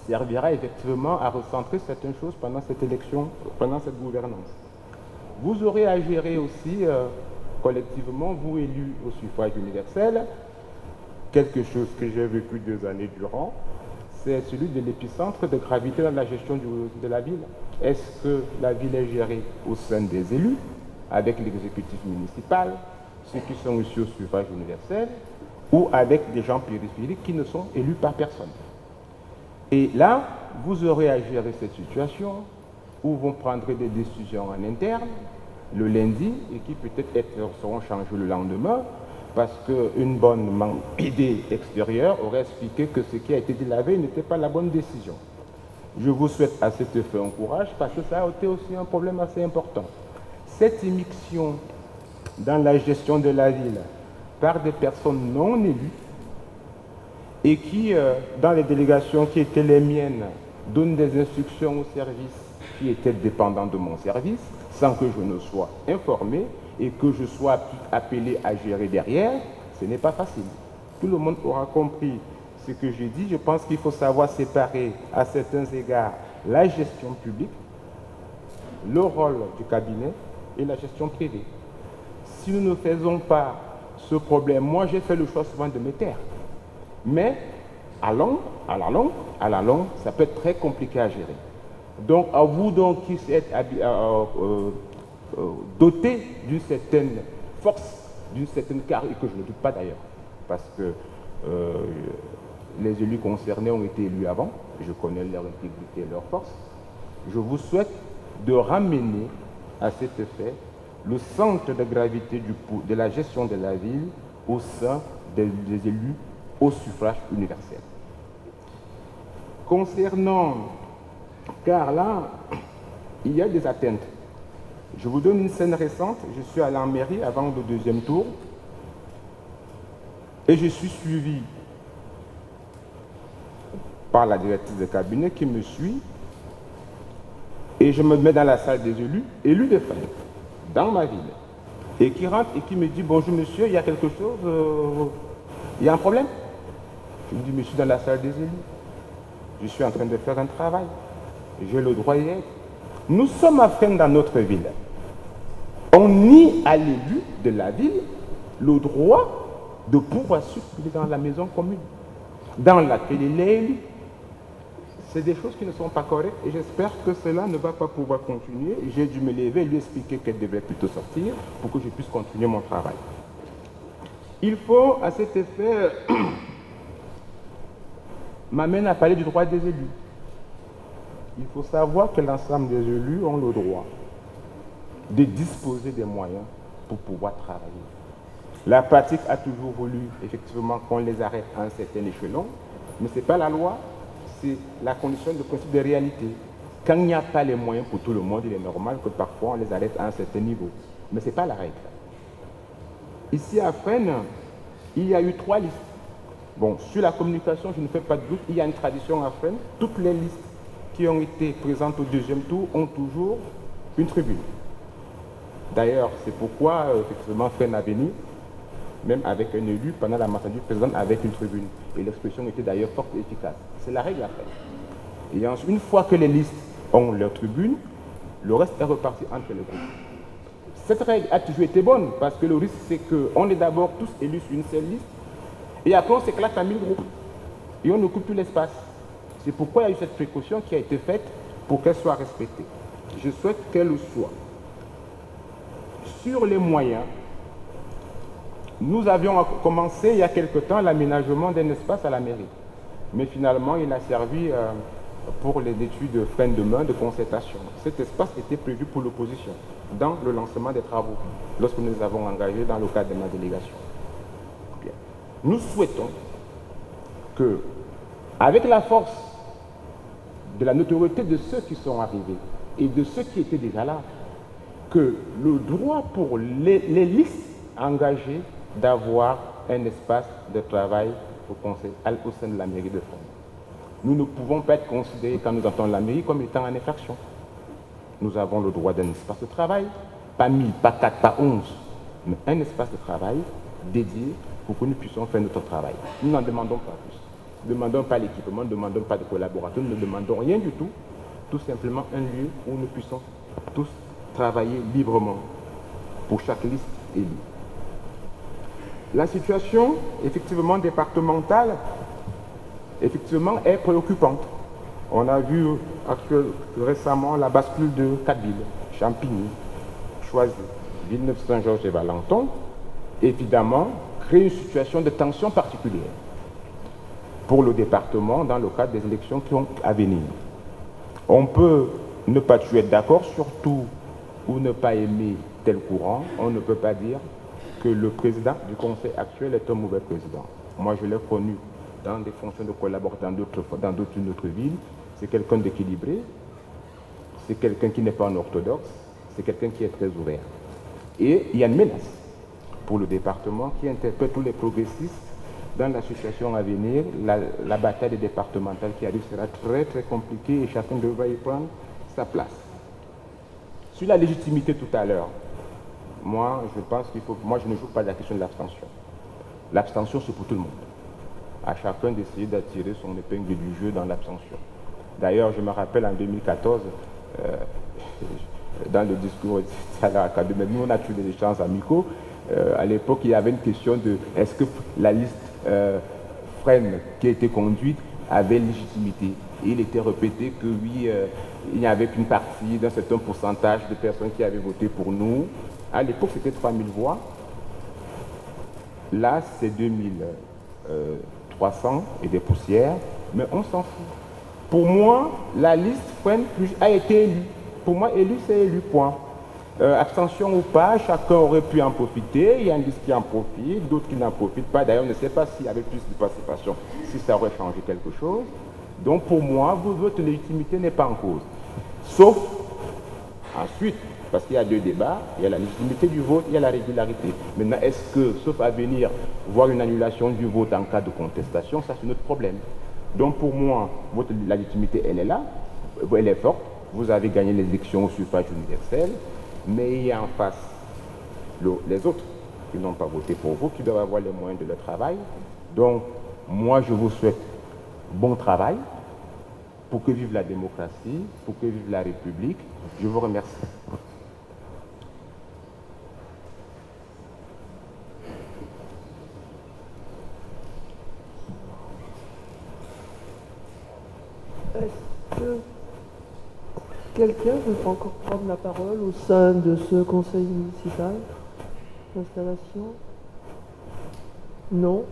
servira effectivement à recentrer certaines choses pendant cette élection, pendant cette gouvernance. Vous aurez à gérer aussi collectivement, vous élus au suffrage universel, quelque chose que j'ai vécu 2 années durant, c'est celui de l'épicentre de gravité dans la gestion de la ville. Est-ce que la ville est gérée au sein des élus, avec l'exécutif municipal, ceux qui sont ici au suffrage universel, ou avec des gens périphériques qui ne sont élus par personne? Et là, vous aurez à gérer cette situation où vous prendrez des décisions en interne le lundi et qui peut-être seront changées le lendemain parce qu'une bonne idée extérieure aurait expliqué que ce qui a été dit la veille n'était pas la bonne décision. Je vous souhaite à cet effet un courage parce que ça a été aussi un problème assez important. Cette immixtion dans la gestion de la ville par des personnes non élues et qui, dans les délégations qui étaient les miennes, donnent des instructions aux services qui étaient dépendants de mon service, sans que je ne sois informé et que je sois appelé à gérer derrière, ce n'est pas facile. Tout le monde aura compris ce que j'ai dit. Je pense qu'il faut savoir séparer à certains égards la gestion publique, le rôle du cabinet et la gestion privée. Si nous ne faisons pas ce problème, moi j'ai fait le choix souvent de me taire. Mais à la longue, ça peut être très compliqué à gérer. Donc à vous donc qui êtes dotés d'une certaine force, d'une certaine carrure, que je ne doute pas d'ailleurs, parce que les élus concernés ont été élus avant, je connais leur intégrité et leur force, je vous souhaite de ramener à cet effet le centre de gravité de la gestion de la ville au sein des élus au suffrage universel. Concernant, car là, il y a des atteintes. Je vous donne une scène récente. Je suis allé en mairie avant le 2e tour et je suis suivi par la directrice de cabinet qui me suit et je me mets dans la salle des élus de Fresnes, dans ma ville, et qui rentre et qui me dit « Bonjour monsieur, il y a quelque chose, il y a un problème ?» Je me dis « Monsieur, dans la salle des élus, je suis en train de faire un travail, j'ai le droit d'y être. » Nous sommes à Fresnes dans notre ville. On nie à l'élu de la ville le droit de pouvoir circuler dans la maison commune. dans laquelle il est élu. C'est des choses qui ne sont pas correctes et j'espère que cela ne va pas pouvoir continuer. J'ai dû me lever et lui expliquer qu'elle devrait plutôt sortir pour que je puisse continuer mon travail. Il faut, à cet effet, m'amène à parler du droit des élus. Il faut savoir que l'ensemble des élus ont le droit de disposer des moyens pour pouvoir travailler. La pratique a toujours voulu, effectivement, qu'on les arrête à un certain échelon, mais ce n'est pas la loi, c'est la condition de principe de réalité. Quand il n'y a pas les moyens pour tout le monde, il est normal que parfois on les arrête à un certain niveau. Mais ce n'est pas la règle. Ici à Fresnes, il y a eu 3 listes. Bon, sur la communication, je ne fais pas de doute, il y a une tradition à Fresnes. Toutes les listes qui ont été présentes au 2e tour ont toujours une tribune. D'ailleurs, c'est pourquoi, effectivement, Fresnes Avenir, même avec un élu, pendant la marchandise présente avec une tribune. Et l'expression était d'ailleurs forte et efficace. C'est la règle à faire. Et ensuite, une fois que les listes ont leur tribune, le reste est reparti entre les groupes. Cette règle a toujours été bonne, parce que le risque, c'est qu'on est d'abord tous élus sur une seule liste, et après on s'éclate en 1000 groupes, et on n'occupe plus l'espace. C'est pourquoi il y a eu cette précaution qui a été faite pour qu'elle soit respectée. Je souhaite qu'elle le soit. Sur les moyens, nous avions commencé il y a quelque temps l'aménagement d'un espace à la mairie. Mais finalement, il a servi pour les études fin de main de concertation. Cet espace était prévu pour l'opposition dans le lancement des travaux, lorsque nous les avons engagés dans le cadre de ma délégation. Bien. Nous souhaitons que, avec la force de la notoriété de ceux qui sont arrivés et de ceux qui étaient déjà là, que le droit pour les listes engagées d'avoir un espace de travail au sein de la mairie de Fresnes. Nous ne pouvons pas être considérés, quand nous entendons la mairie, comme étant en infraction. Nous avons le droit d'un espace de travail, pas 1000, pas 4, pas 11, mais un espace de travail dédié pour que nous puissions faire notre travail. Nous n'en demandons pas plus. Nous ne demandons pas l'équipement, nous ne demandons pas de collaborateurs, nous ne demandons rien du tout. Tout simplement un lieu où nous puissions tous travailler librement pour chaque liste élue. La situation, effectivement, départementale, effectivement, est préoccupante. On a vu récemment la bascule de 4 villes, Champigny, Choisy, Villeneuve-Saint-Georges et Valenton, évidemment, crée une situation de tension particulière pour le département dans le cadre des élections qui ont à venir. On peut ne pas toujours être d'accord sur tout ou ne pas aimer tel courant. On ne peut pas dire que le président du conseil actuel est un mauvais président. Moi, je l'ai connu dans des fonctions de collaborateur dans d'autres villes. C'est quelqu'un d'équilibré, c'est quelqu'un qui n'est pas un orthodoxe, c'est quelqu'un qui est très ouvert. Et il y a une menace pour le département qui interpelle tous les progressistes dans la situation à venir. La bataille départementale qui arrive sera très très compliquée et chacun devra y prendre sa place. Sur la légitimité tout à l'heure, moi je pense moi je ne joue pas la question de l'abstention. L'abstention c'est pour tout le monde. À chacun d'essayer d'attirer son épingle du jeu dans l'abstention. D'ailleurs, je me rappelle en 2014, dans le discours à l'académie, nous on a eu des échanges amicaux. À l'époque, il y avait une question de est-ce que la liste Fresnes qui a été conduite avait légitimité. Et il était répété que oui, il n'y avait qu'une partie d'un certain pourcentage de personnes qui avaient voté pour nous. À l'époque, c'était 3000 voix. Là, c'est 2300 et des poussières, mais on s'en fout. Pour moi, la liste Fresnes a été élue. Pour moi, élu, c'est élu, point. Abstention ou pas, chacun aurait pu en profiter. Il y a une liste qui en profite, d'autres qui n'en profitent pas. D'ailleurs, on ne sait pas s'il y avait plus de participation, si ça aurait changé quelque chose. Donc, pour moi, votre légitimité n'est pas en cause. Sauf, ensuite, parce qu'il y a 2 débats, il y a la légitimité du vote, il y a la régularité. Maintenant, est-ce que, sauf à venir voir une annulation du vote en cas de contestation, ça c'est notre problème. Donc, pour moi, la légitimité, elle est là, elle est forte. Vous avez gagné les élections au suffrage universel, mais il y a en face les autres qui n'ont pas voté pour vous, qui doivent avoir les moyens de leur travail. Donc, moi, je vous souhaite bon travail pour que vive la démocratie, pour que vive la République. Je vous remercie. Est-ce que quelqu'un veut encore prendre la parole au sein de ce conseil municipal d'installation? Non.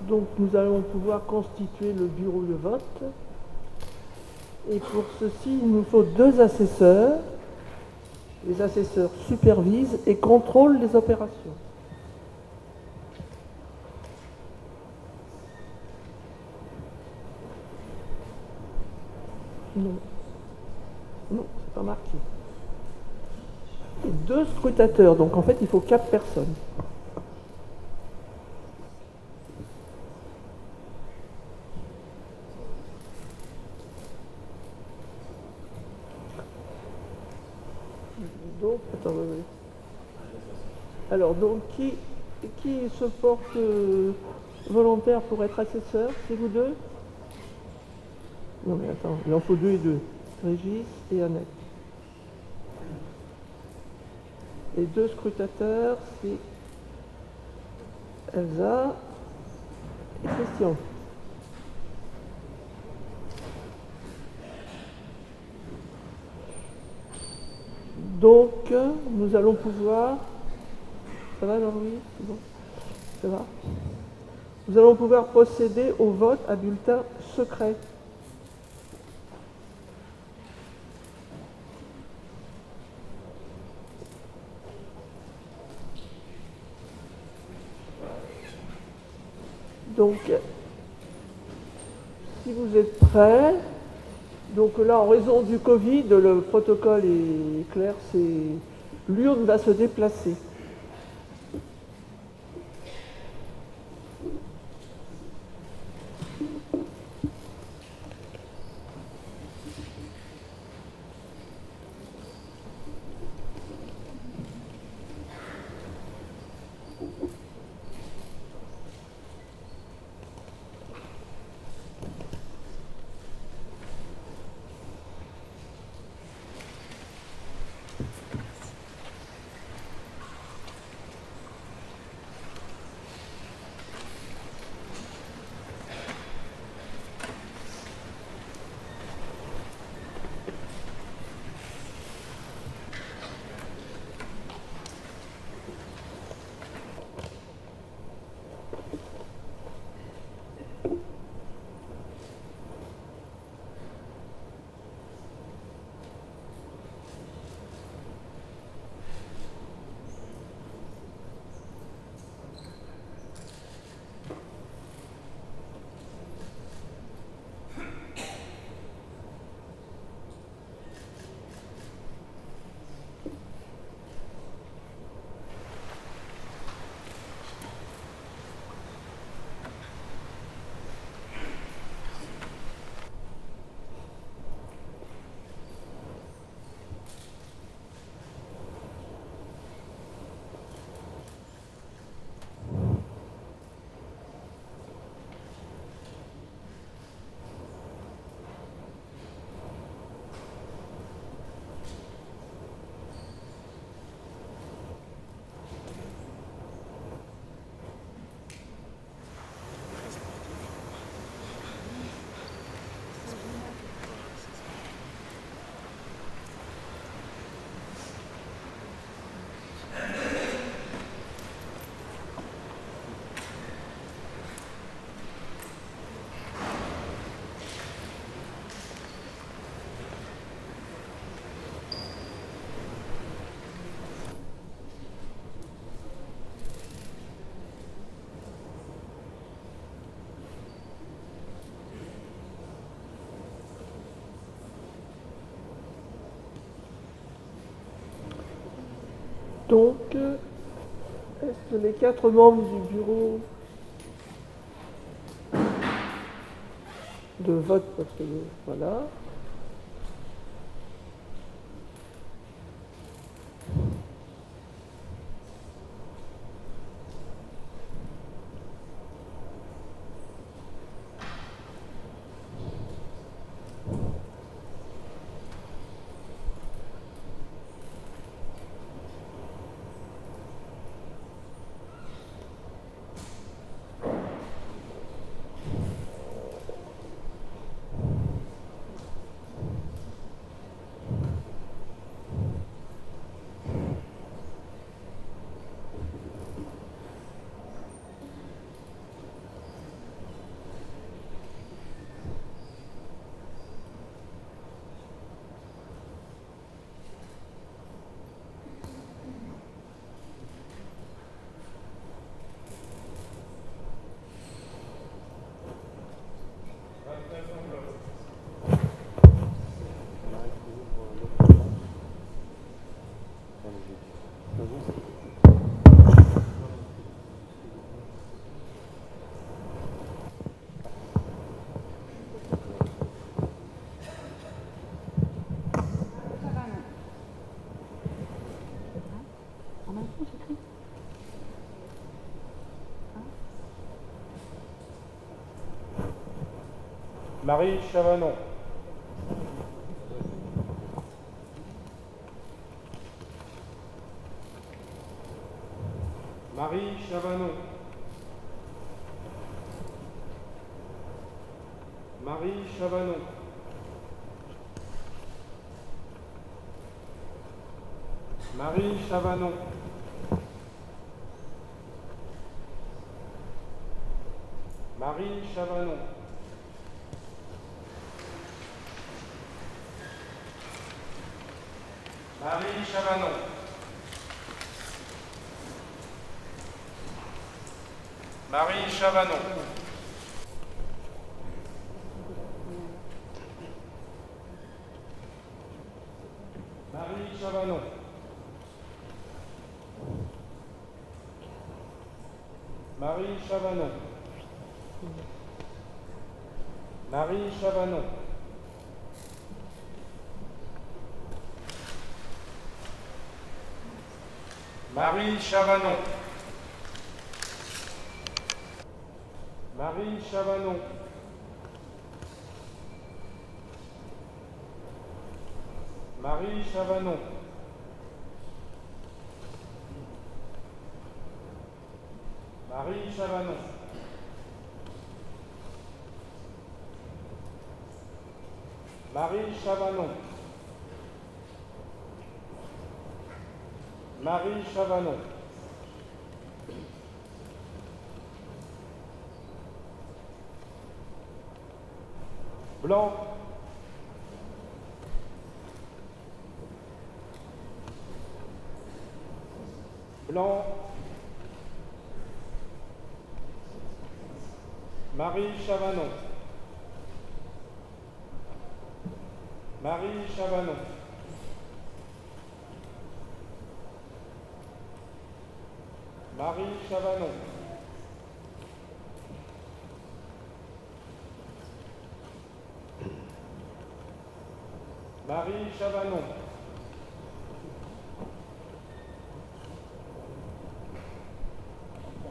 Donc nous allons pouvoir constituer le bureau de vote. Et pour ceci, il nous faut 2 assesseurs. Les assesseurs supervisent et contrôlent les opérations. Non. Non, c'est pas marqué. Et 2 scrutateurs, donc en fait il faut 4 personnes. Donc, attends, oui. Alors, donc, qui se porte volontaire pour être assesseur? C'est vous 2? Non, mais attends, il en faut 2 et 2. Régis et Annette. Et 2 scrutateurs, c'est Elsa et Christian. Donc, nous allons pouvoir... Ça va, Jean-Louis? C'est bon? Ça va? Nous allons pouvoir procéder au vote à bulletin secret. Donc, si vous êtes prêts, donc là, en raison du Covid, le protocole est clair, l'urne va se déplacer. Donc, est-ce que les 4 membres du bureau de vote, parce que voilà. Marie Chavanon. Marie Chavanon. Marie Chavanon. Marie Chavanon. Marie Chavanon. Marie Chavanon. Marie Chavanon. Marie Chavanon. Marie Chavanon. Marie Chavanon. Marie Chavanon. Marie Chavanon. Marie Chavanon. Marie Chavanon. Marie Chavanon. Marie Chavanon. Blanc. Blanc. Marie Chavanon. Marie Chavanon. Marie Chavanon. Marie Chavanon.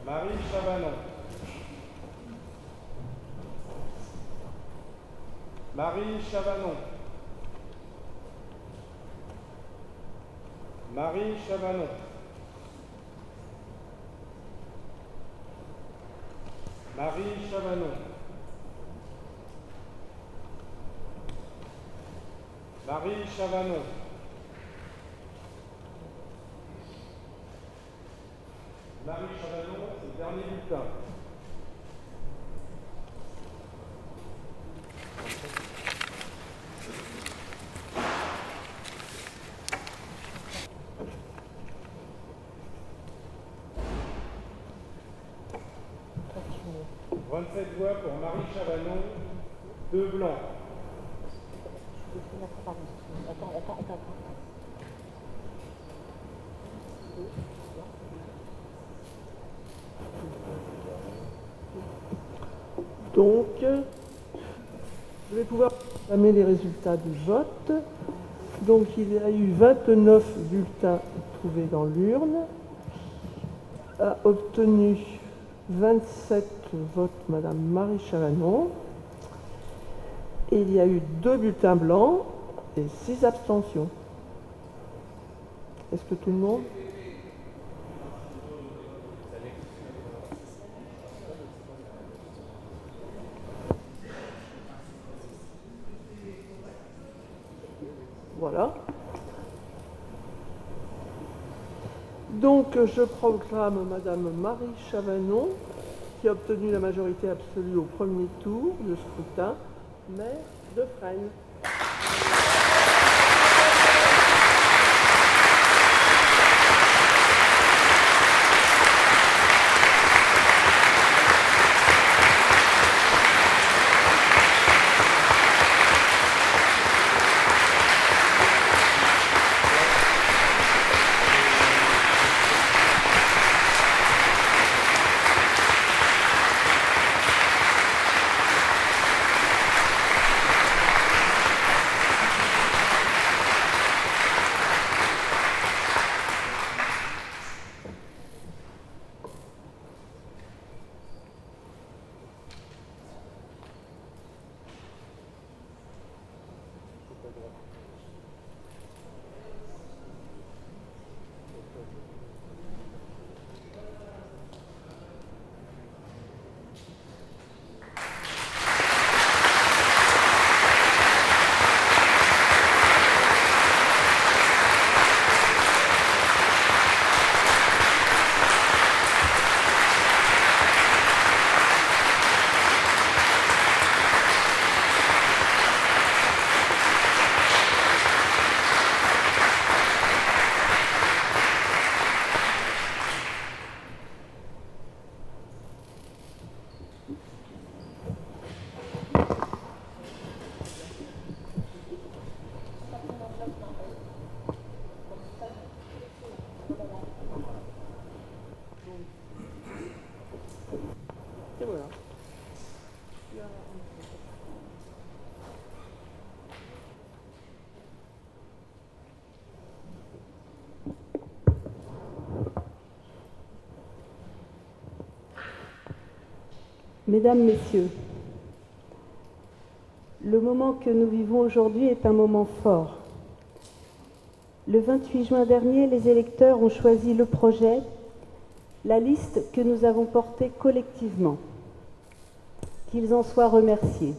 Marie Chavanon. Marie Chavanon. Marie Chavanon. Marie Chavanon. Marie Chavanon. Marie Chavanon, c'est le dernier bulletin. « 27 voix pour Marie Chavanon, 2 blancs. » Donc, je vais pouvoir proclamer les résultats du vote. Donc, il y a eu 29 bulletins trouvés dans l'urne. A obtenu 27 votes Madame Marie Chavanon. Et il y a eu 2 bulletins blancs et 6 abstentions. Est-ce que tout le monde? Voilà. Donc, je proclame Madame Marie Chavanon, qui a obtenu la majorité absolue au premier tour de scrutin, maire de Fresnes. Et voilà. Mesdames, Messieurs, le moment que nous vivons aujourd'hui est un moment fort. Le 28 juin dernier, les électeurs ont choisi le projet, la liste que nous avons portée collectivement. Qu'ils en soient remerciés.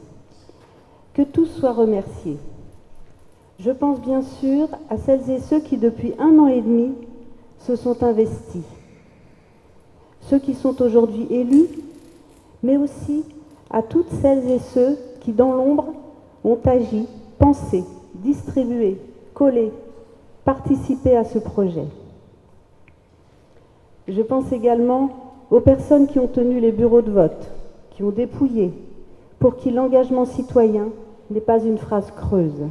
Que tous soient remerciés. Je pense bien sûr à celles et ceux qui, depuis 1 an et demi, se sont investis. Ceux qui sont aujourd'hui élus, mais aussi à toutes celles et ceux qui, dans l'ombre, ont agi, pensé, distribué, collé, participé à ce projet. Je pense également aux personnes qui ont tenu les bureaux de vote, qui ont dépouillé, pour qui l'engagement citoyen n'est pas une phrase creuse.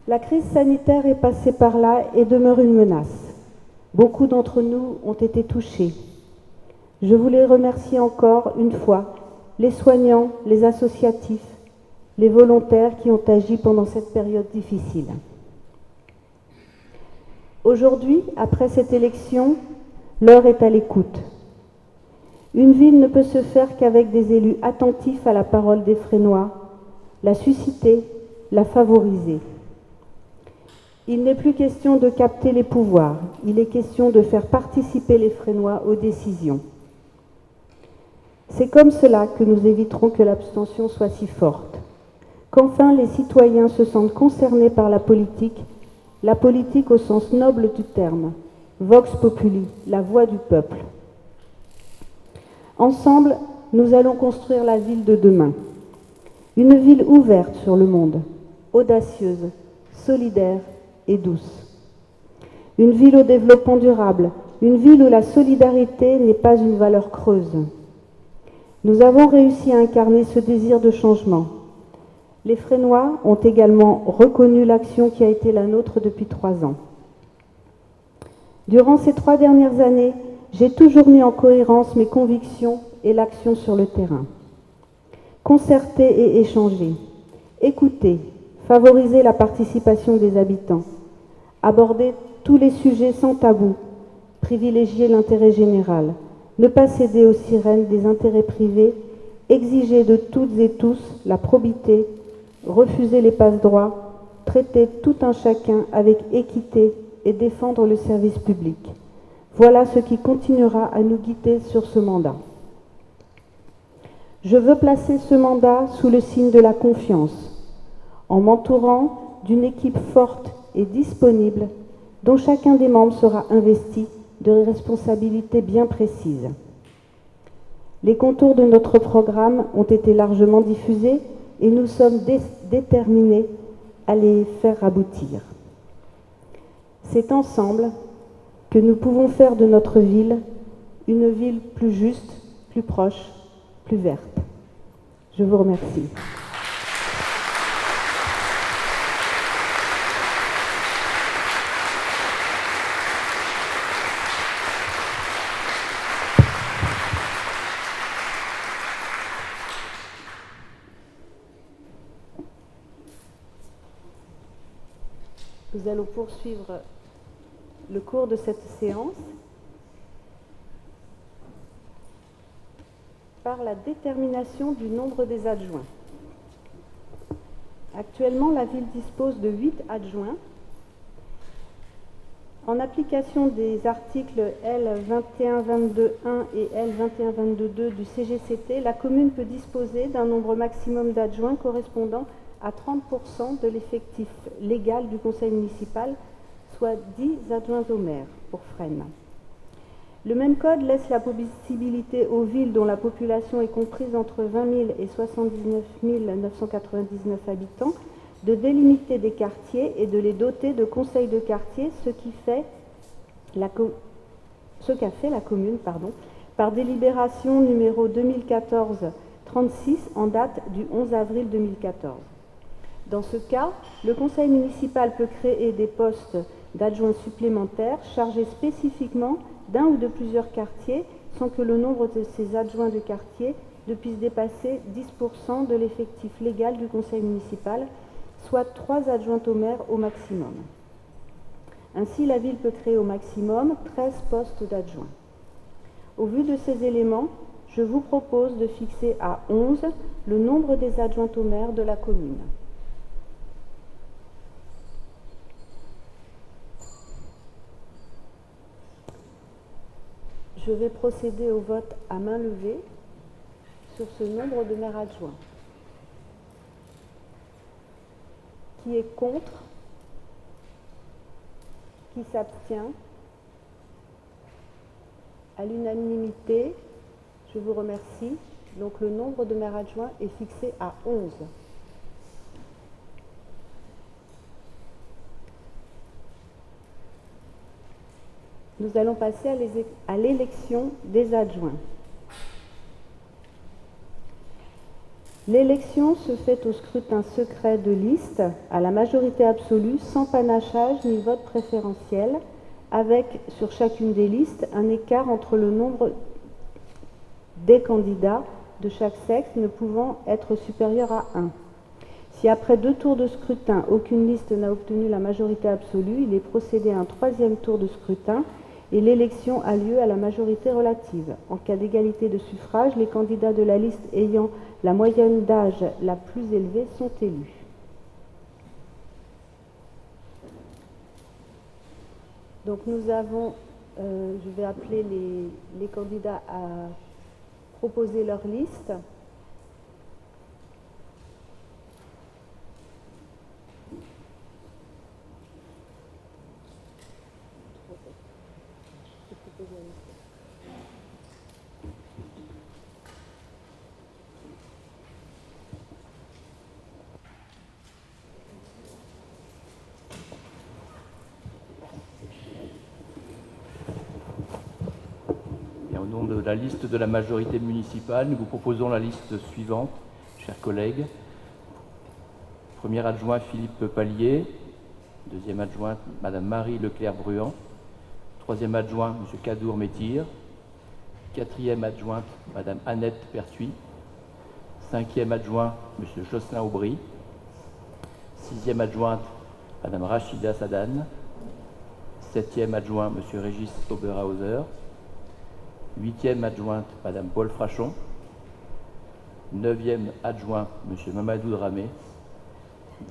La crise sanitaire est passée par là et demeure une menace. Beaucoup d'entre nous ont été touchés. Je voulais remercier encore une fois les soignants, les associatifs, les volontaires qui ont agi pendant cette période difficile. Aujourd'hui, après cette élection, l'heure est à l'écoute. Une ville ne peut se faire qu'avec des élus attentifs à la parole des Fresnois, la susciter, la favoriser. Il n'est plus question de capter les pouvoirs, il est question de faire participer les Fresnois aux décisions. C'est comme cela que nous éviterons que l'abstention soit si forte, qu'enfin les citoyens se sentent concernés par la politique au sens noble du terme, vox populi, la voix du peuple. Ensemble, nous allons construire la ville de demain, une ville ouverte sur le monde, audacieuse, solidaire et douce. Une ville au développement durable, une ville où la solidarité n'est pas une valeur creuse. Nous avons réussi à incarner ce désir de changement. Les Fresnois ont également reconnu l'action qui a été la nôtre depuis 3 ans. Durant ces 3 dernières années, j'ai toujours mis en cohérence mes convictions et l'action sur le terrain. Concerter et échanger, écouter, favoriser la participation des habitants, aborder tous les sujets sans tabou, privilégier l'intérêt général, ne pas céder aux sirènes des intérêts privés, exiger de toutes et tous la probité, refuser les passe-droits, traiter tout un chacun avec équité et défendre le service public. Voilà ce qui continuera à nous guider sur ce mandat. Je veux placer ce mandat sous le signe de la confiance, en m'entourant d'une équipe forte et disponible dont chacun des membres sera investi de responsabilités bien précises. Les contours de notre programme ont été largement diffusés et nous sommes déterminés à les faire aboutir. C'est ensemble que nous pouvons faire de notre ville une ville plus juste, plus proche, plus verte. Je vous remercie. Nous allons poursuivre le cours de cette séance par la détermination du nombre des adjoints. Actuellement, la ville dispose de 8 adjoints. En application des articles L 2122.1 et L 2122.2 du CGCT, la commune peut disposer d'un nombre maximum d'adjoints correspondant à 30% de l'effectif légal du conseil municipal, soit 10 adjoints au maire pour Fresnes. Le même code laisse la possibilité aux villes dont la population est comprise entre 20 000 et 79 999 habitants de délimiter des quartiers et de les doter de conseils de quartier, ce qu'a fait la commune par délibération numéro 2014-36 en date du 11 avril 2014. Dans ce cas, le conseil municipal peut créer des postes d'adjoints supplémentaires chargés spécifiquement d'un ou de plusieurs quartiers sans que le nombre de ces adjoints de quartier ne puisse dépasser 10% de l'effectif légal du conseil municipal, soit 3 adjoints au maire au maximum. Ainsi, la ville peut créer au maximum 13 postes d'adjoints. Au vu de ces éléments, je vous propose de fixer à 11 le nombre des adjoints au maire de la commune. Je vais procéder au vote à main levée sur ce nombre de maires adjoints. Qui est contre? Qui s'abstient? À l'unanimité, je vous remercie. Donc le nombre de maires adjoints est fixé à 11. Nous allons passer à l'élection des adjoints. L'élection se fait au scrutin secret de liste à la majorité absolue, sans panachage ni vote préférentiel, avec sur chacune des listes un écart entre le nombre des candidats de chaque sexe ne pouvant être supérieur à 1. Si après 2 tours de scrutin, aucune liste n'a obtenu la majorité absolue, il est procédé à un 3e tour de scrutin et l'élection a lieu à la majorité relative. En cas d'égalité de suffrage, les candidats de la liste ayant la moyenne d'âge la plus élevée sont élus. Donc nous avons, je vais appeler les candidats à proposer leur liste. Au nom de la liste de la majorité municipale, nous vous proposons la liste suivante, chers collègues. Premier adjoint, Philippe Pallier. Deuxième adjointe, Madame Marie Leclerc-Bruand. Troisième adjoint, M. Cadour-Métir. Quatrième adjointe, Madame Annette Pertuis. Cinquième adjoint, M. Jocelyn Aubry. Sixième adjointe, Madame Rachida Sadan. Septième adjoint, M. Régis Oberhauser. Huitième adjointe, Madame Paul Frachon. Neuvième adjoint, M. Mamadou Dramé.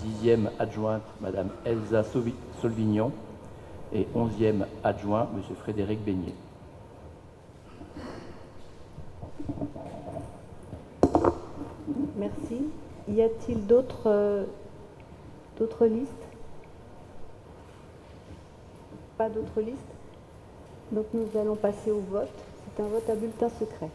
Dixième adjointe, Madame Elsa Solvignon. Et onzième adjoint, M. Frédéric Beignet. Merci. Y a-t-il d'autres listes? Pas d'autres listes? Donc nous allons passer au vote. C'est un vote à bulletin secret.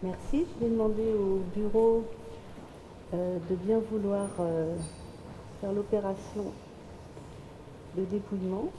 Merci. Je vais demander au bureau de bien vouloir faire l'opération de dépouillement.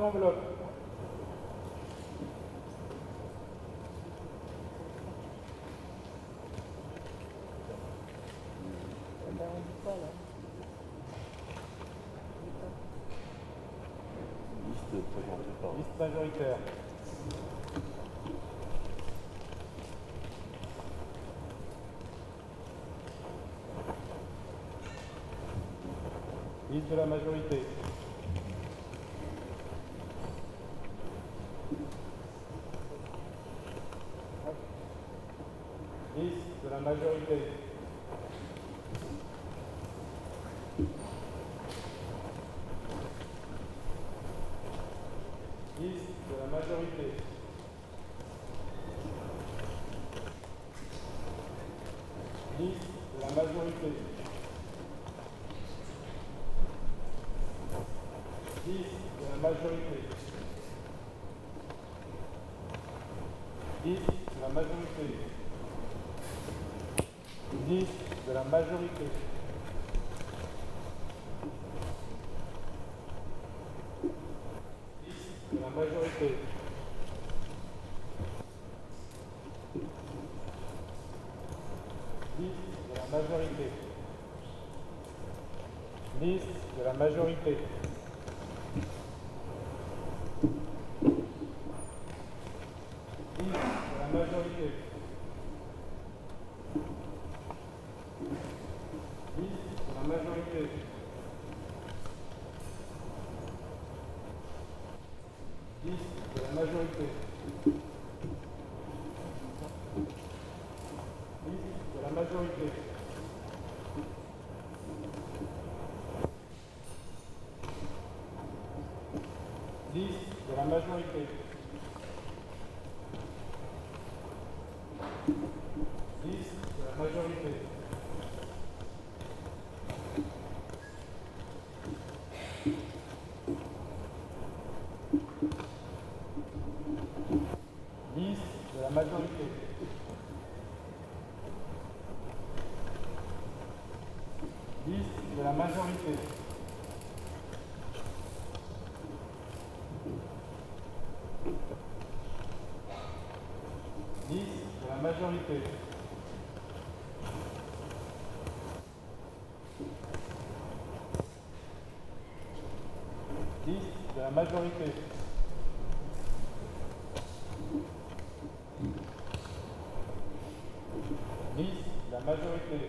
Enveloppes. Liste majoritaire. Liste de la majorité. Liste de la majorité. Liste de la majorité. Liste de la majorité. Liste de la majorité. Liste de la majorité. Liste de la majorité. Liste de la majorité. Liste de la majorité. Liste de la majorité. Majorité. Liste de la majorité. Liste de la majorité. Liste de la majorité.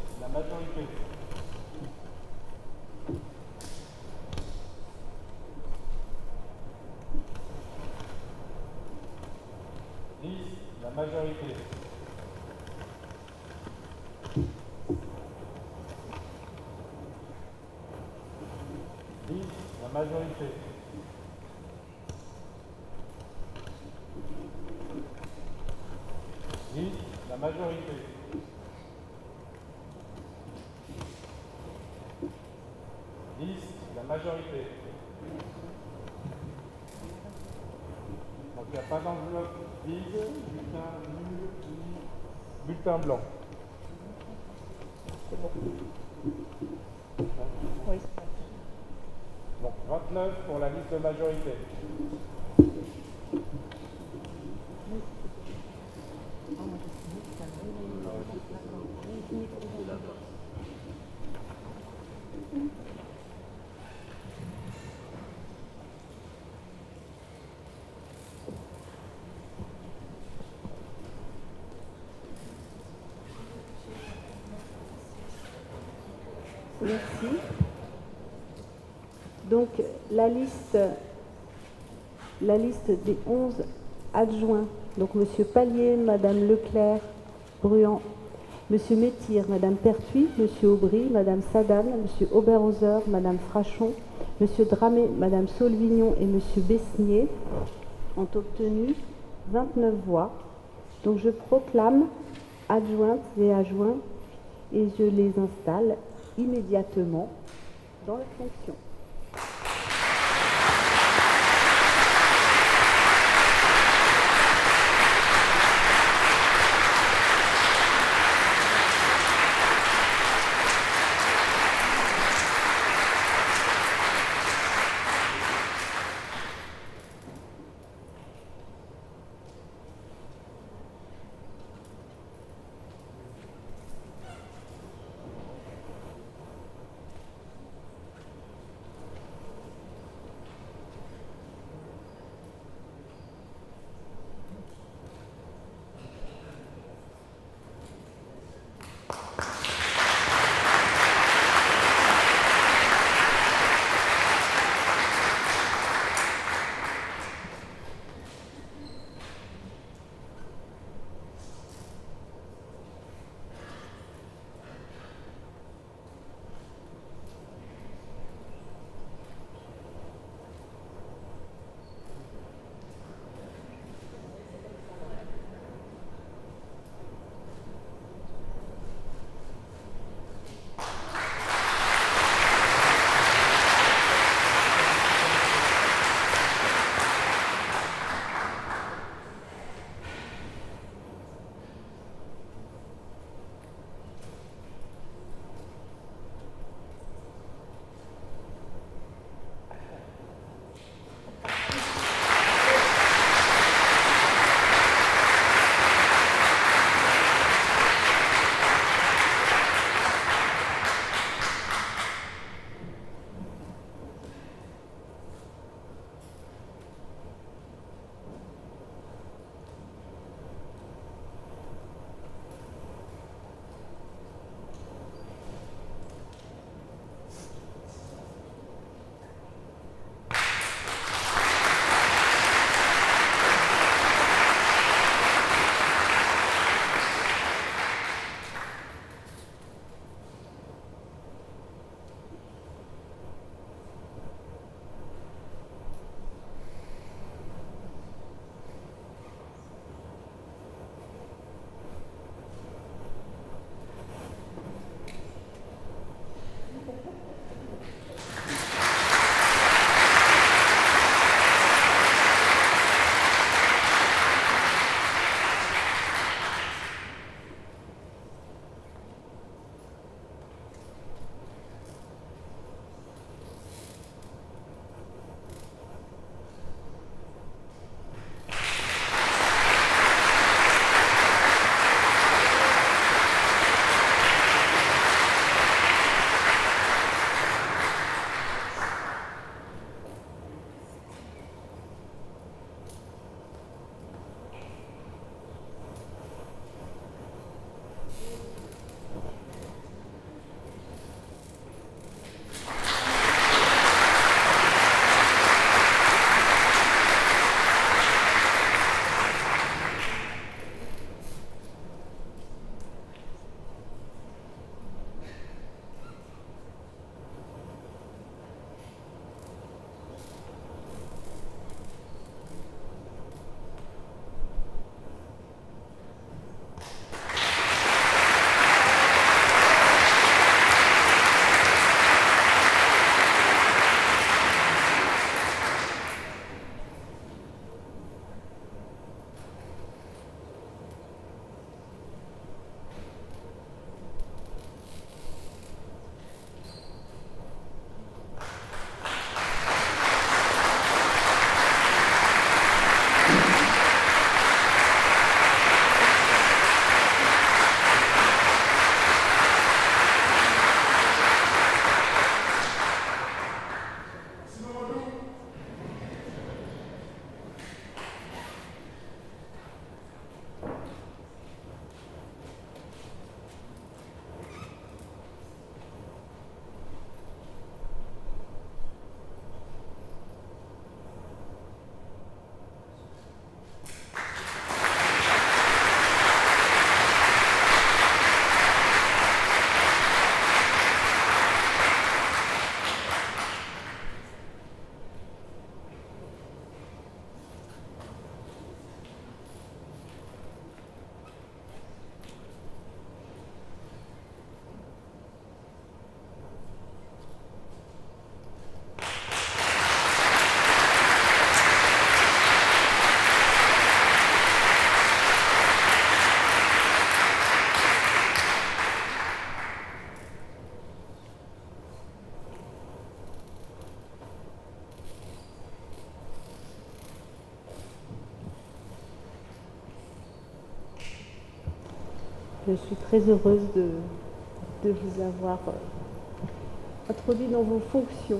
La majorité. Liste, la majorité. Liste, la majorité. Liste, la majorité. Liste, la majorité. Donc il n'y a pas d'enveloppe. Vide, bulletin nul, bulletin blanc. C'est bon. Oui, c'est bon. Donc 29 pour la liste de majorité. Merci. Donc, la liste des 11 adjoints, donc M. Pallier, Mme Leclerc, Bruand, M. Métir, Mme Pertuis, M. Aubry, Mme Sadan, M. Oberhauser, Mme Frachon, M. Dramé, Mme Saulvignon et M. Besnier ont obtenu 29 voix. Donc, je proclame adjointes et adjoints et je les installe immédiatement dans leurs fonctions. Je suis très heureuse de vous avoir introduit dans vos fonctions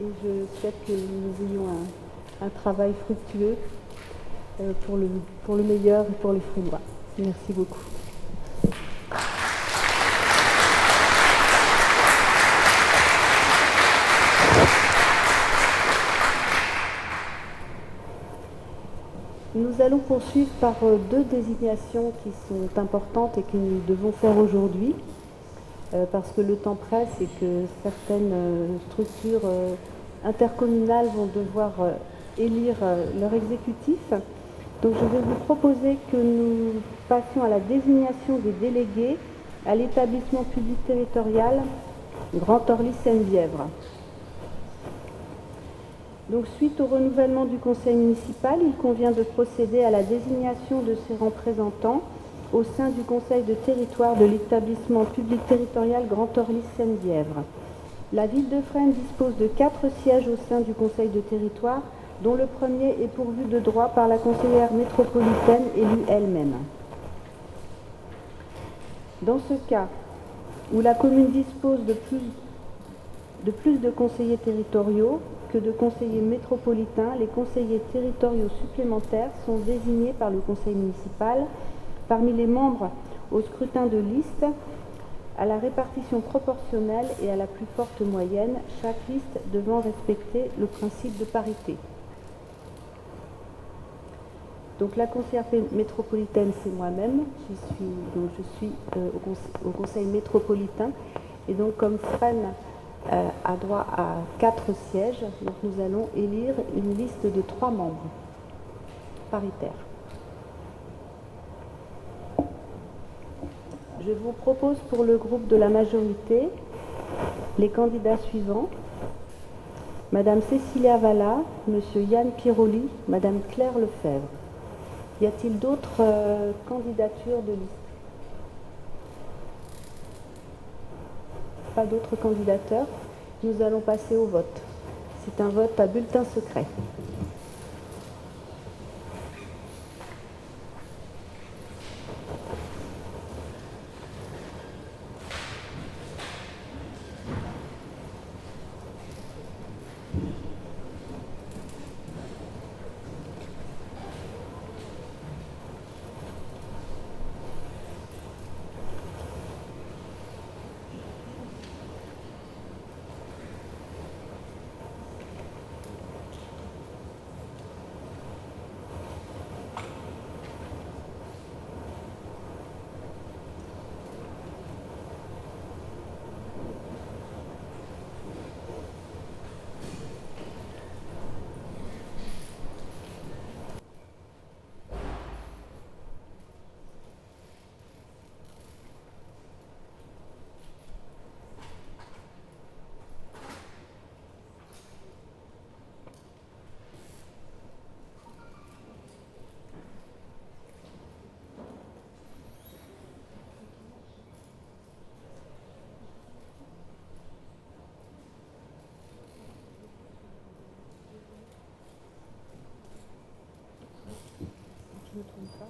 et je souhaite que nous ayons un travail fructueux pour le meilleur et pour les Frénois. Merci beaucoup. Nous allons poursuivre par deux désignations qui sont importantes et que nous devons faire aujourd'hui, parce que le temps presse et que certaines structures intercommunales vont devoir élire leur exécutif. Donc je vais vous proposer que nous passions à la désignation des délégués à l'établissement public territorial Grand Orly-Seine-Bièvre. Donc, suite au renouvellement du conseil municipal, il convient de procéder à la désignation de ses représentants au sein du conseil de territoire de l'établissement public territorial Grand Orly-Seine-Bièvre. La ville de Fresnes dispose de 4 sièges au sein du conseil de territoire, dont le premier est pourvu de droit par la conseillère métropolitaine élue elle-même. Dans ce cas où la commune dispose de plus de conseillers territoriaux que de conseillers métropolitains, les conseillers territoriaux supplémentaires sont désignés par le conseil municipal parmi les membres au scrutin de liste à la répartition proportionnelle et à la plus forte moyenne, chaque liste devant respecter le principe de parité. Donc la conseillère métropolitaine, c'est moi-même, je suis au conseil métropolitain, et donc comme Fresnes a droit à 4 sièges, donc nous allons élire une liste de 3 membres paritaires. Je vous propose pour le groupe de la majorité les candidats suivants: Madame Cécilia Valla, Monsieur Yann Piroli, Madame Claire Lefebvre. Y a-t-il d'autres candidatures de liste? Pas d'autres candidatures. Nous allons passer au vote. C'est un vote à bulletin secret. Je ne me trompe pas.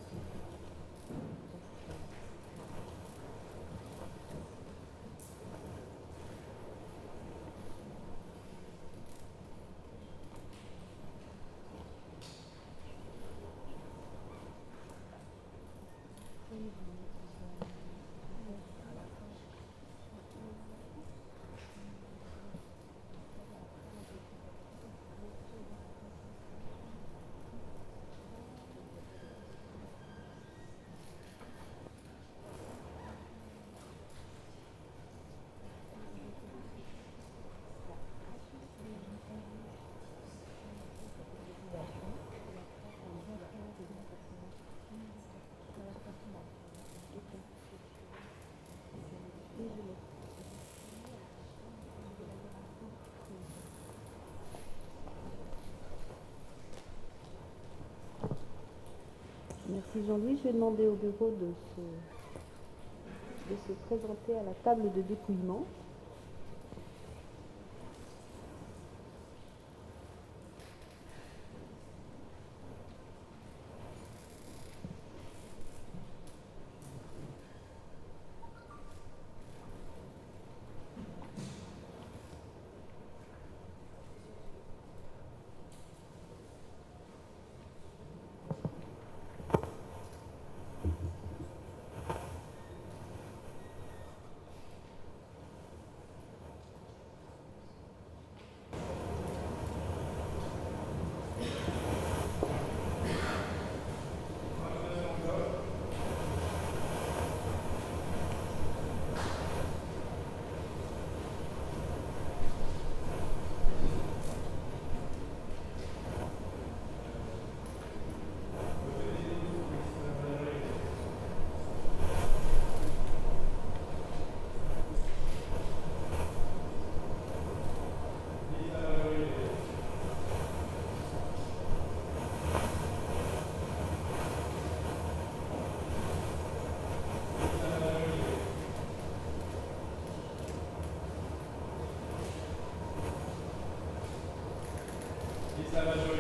Merci Jean-Louis. Je vais demander au bureau de se présenter à la table de dépouillement. Liste la majorité.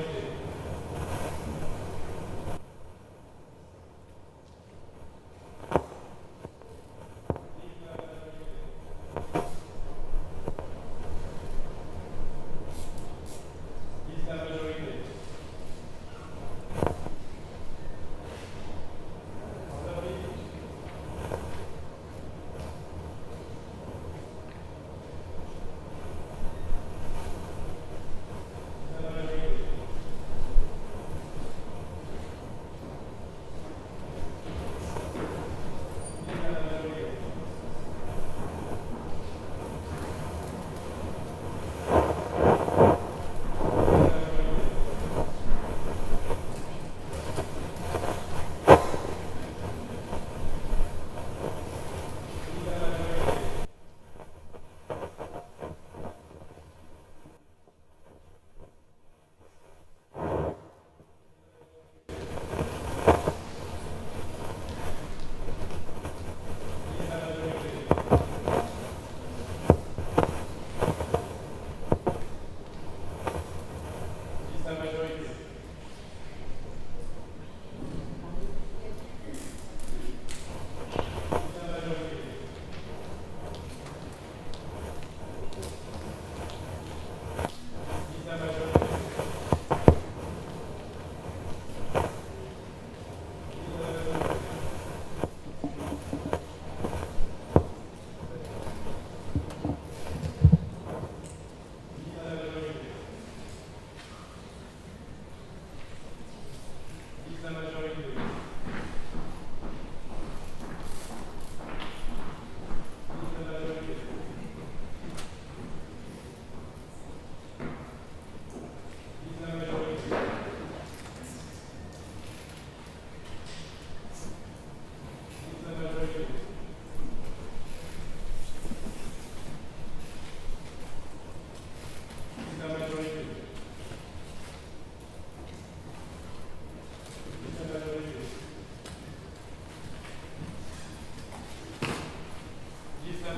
Liste la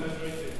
majorité.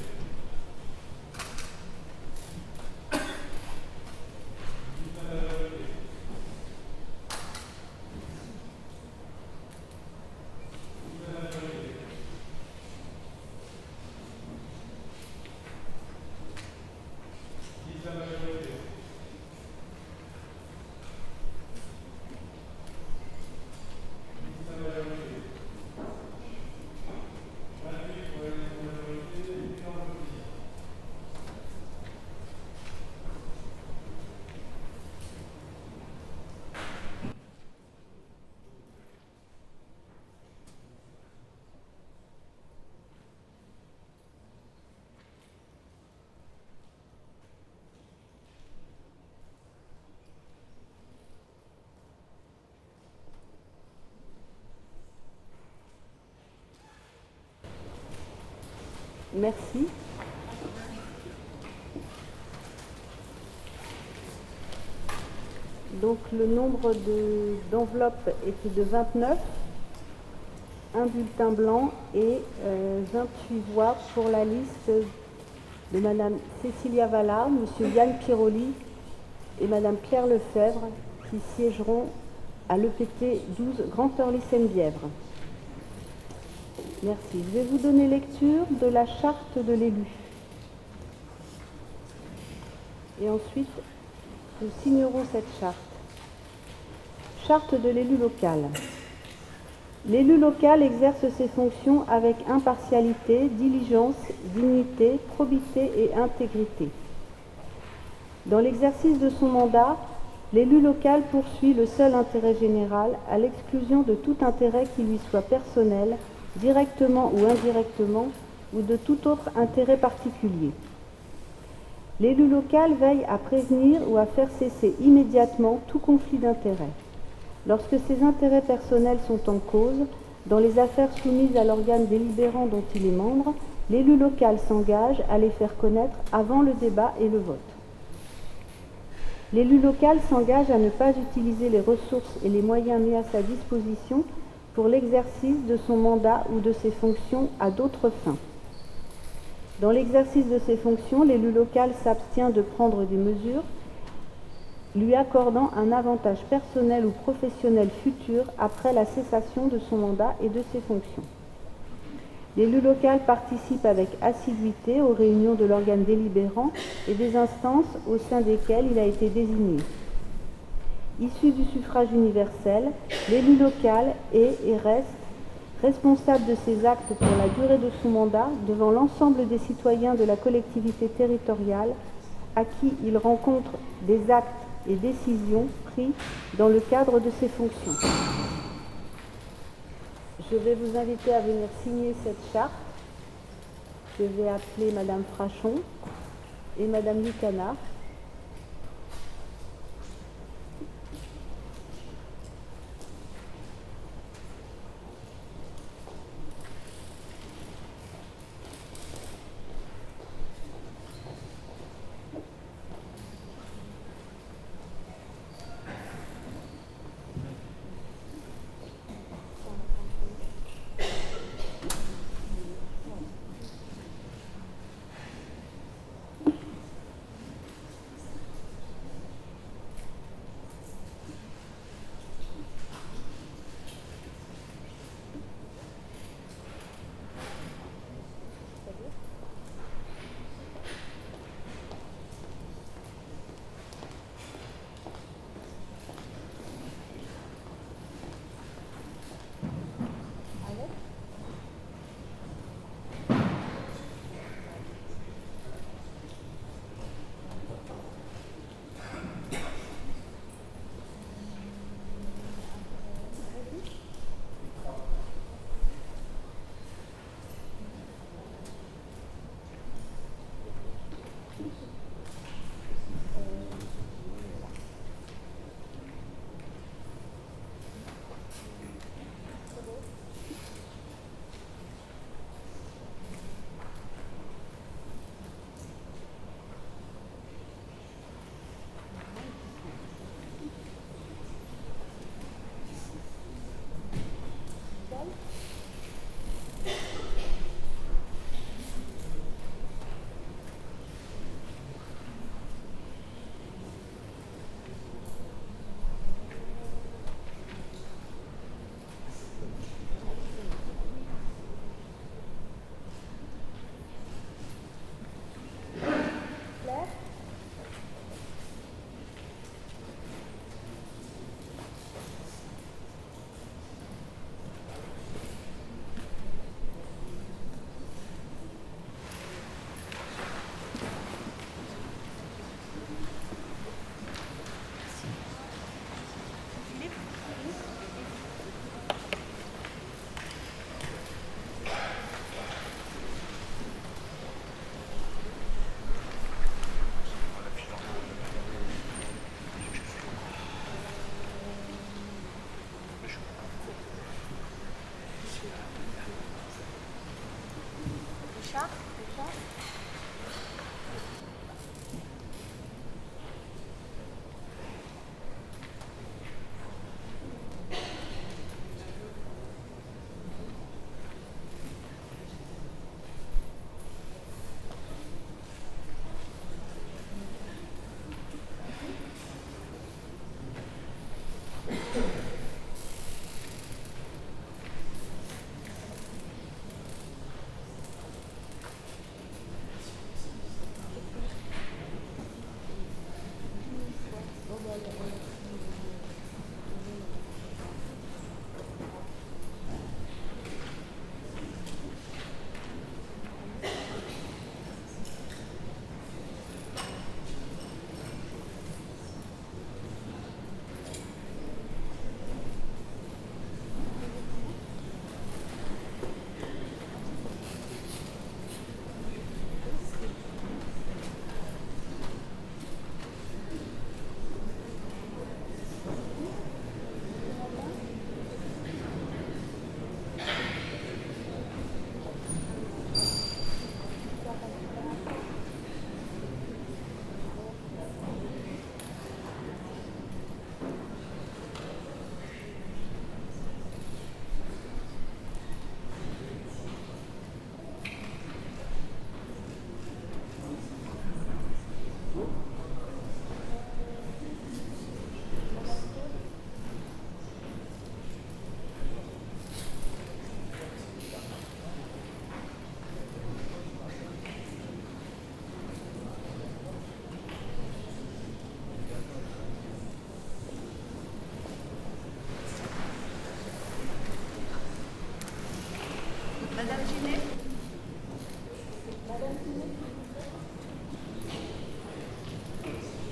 Merci. Donc le nombre d'enveloppes était de 29, un bulletin blanc et 28 voix pour la liste de Madame Cécilia Vallard, Monsieur Yann Piroli et Madame Pierre Lefebvre qui siégeront à l'EPT 12 Grand Orly-Seine-Bièvre. Merci. Je vais vous donner lecture de la charte de l'élu. Et ensuite, nous signerons cette charte. Charte de l'élu local. L'élu local exerce ses fonctions avec impartialité, diligence, dignité, probité et intégrité. Dans l'exercice de son mandat, l'élu local poursuit le seul intérêt général à l'exclusion de tout intérêt qui lui soit personnel, directement ou indirectement, ou de tout autre intérêt particulier. L'élu local veille à prévenir ou à faire cesser immédiatement tout conflit d'intérêts. Lorsque ses intérêts personnels sont en cause, dans les affaires soumises à l'organe délibérant dont il est membre, l'élu local s'engage à les faire connaître avant le débat et le vote. L'élu local s'engage à ne pas utiliser les ressources et les moyens mis à sa disposition pour l'exercice de son mandat ou de ses fonctions à d'autres fins. Dans l'exercice de ses fonctions, l'élu local s'abstient de prendre des mesures lui accordant un avantage personnel ou professionnel futur après la cessation de son mandat et de ses fonctions. L'élu local participe avec assiduité aux réunions de l'organe délibérant et des instances au sein desquelles il a été désigné. Issu du suffrage universel, l'élu local est et reste responsable de ses actes pour la durée de son mandat devant l'ensemble des citoyens de la collectivité territoriale à qui il rencontre des actes et décisions pris dans le cadre de ses fonctions. Je vais vous inviter à venir signer cette charte. Je vais appeler Madame Frachon et Madame Lucana.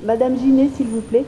Madame Ginet, s'il vous plaît.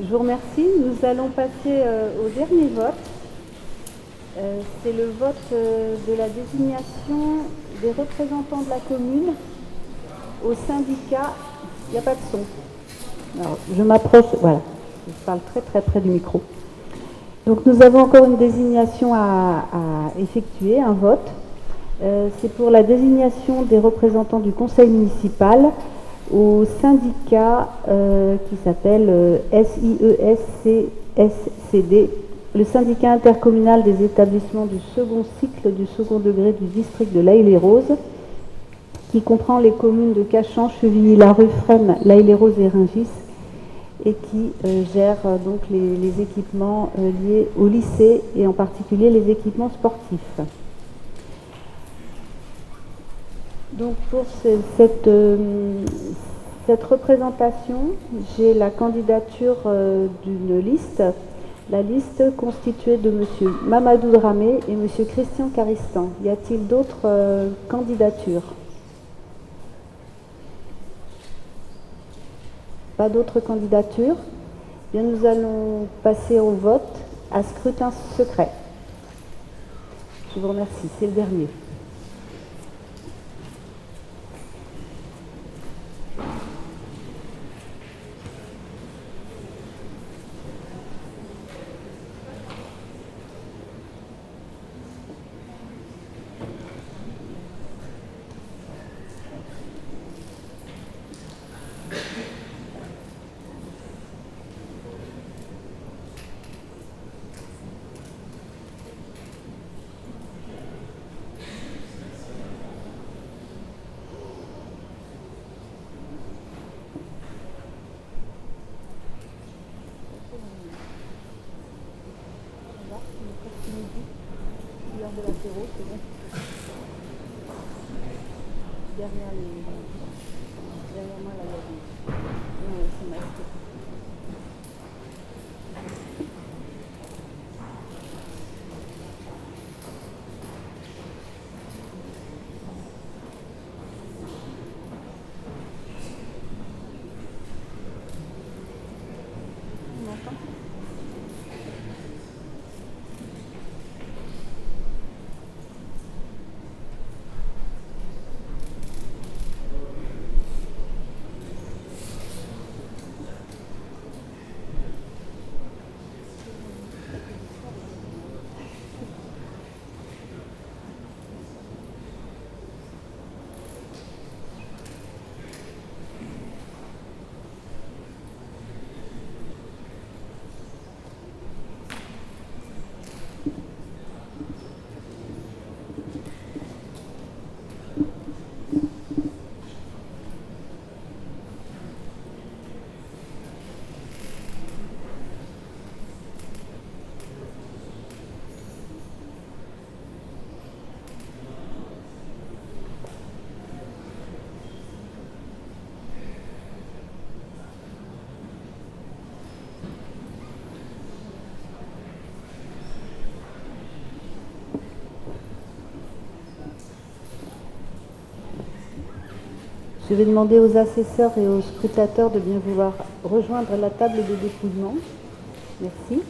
Je vous remercie. Nous allons passer au dernier vote. C'est le vote de la désignation des représentants de la commune au syndicat. Il n'y a pas de son. Alors, je m'approche, voilà, je parle très très près du micro. Donc nous avons encore une désignation à effectuer, un vote. C'est pour la désignation des représentants du conseil municipal au syndicat qui s'appelle SIESCSCD, le syndicat intercommunal des établissements du second cycle du second degré du district de l'Haye-les-Roses, qui comprend les communes de Cachan, Chevigny-la-Rue, Fresnes, l'Haye-les-Roses et Rungis, et qui gère donc les équipements liés au lycée et en particulier les équipements sportifs. Donc pour cette représentation, j'ai la candidature d'une liste, la liste constituée de M. Mamadou Dramé et M. Christian Caristan. Y a-t-il d'autres candidatures? Pas d'autres candidatures? Bien, nous allons passer au vote à scrutin secret. Je vous remercie, c'est le dernier. Derrière moi, là, il y a c'est masqué. On m'entend ? Je vais demander aux assesseurs et aux scrutateurs de bien vouloir rejoindre la table de dépouillement. Merci.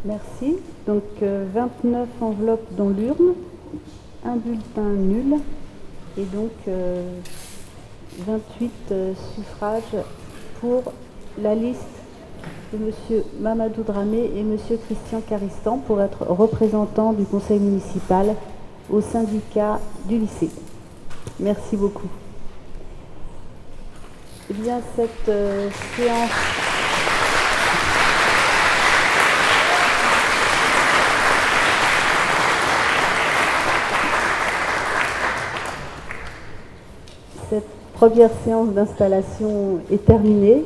Merci. Donc 29 enveloppes dans l'urne, un bulletin nul et donc 28 suffrages pour la liste de M. Mamadou Dramé et M. Christian Caristan pour être représentants du conseil municipal au syndicat du lycée. Merci beaucoup. Eh bien, cette séance... Cette première séance d'installation est terminée.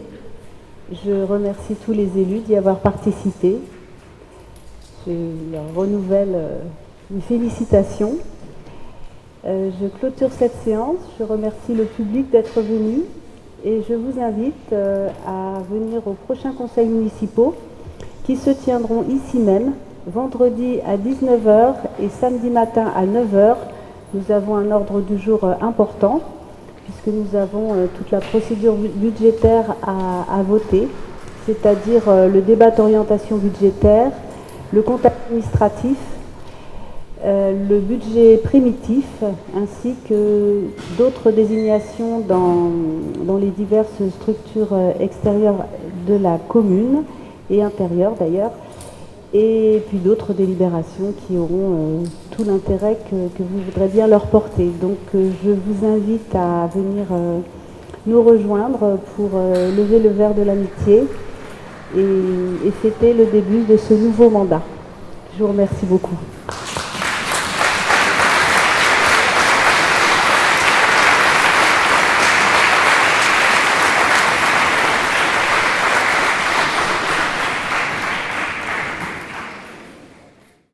Je remercie tous les élus d'y avoir participé. Je leur renouvelle mes félicitations. Je clôture cette séance. Je remercie le public d'être venu et je vous invite à venir aux prochains conseils municipaux qui se tiendront ici même, vendredi à 19h et samedi matin à 9h. Nous avons un ordre du jour important, puisque nous avons toute la procédure budgétaire à voter, c'est-à-dire le débat d'orientation budgétaire, le compte administratif, le budget primitif, ainsi que d'autres désignations dans les diverses structures extérieures de la commune et intérieures d'ailleurs, et puis d'autres délibérations qui auront tout l'intérêt que vous voudrez bien leur porter. Donc je vous invite à venir nous rejoindre pour lever le verre de l'amitié et fêter le début de ce nouveau mandat. Je vous remercie beaucoup.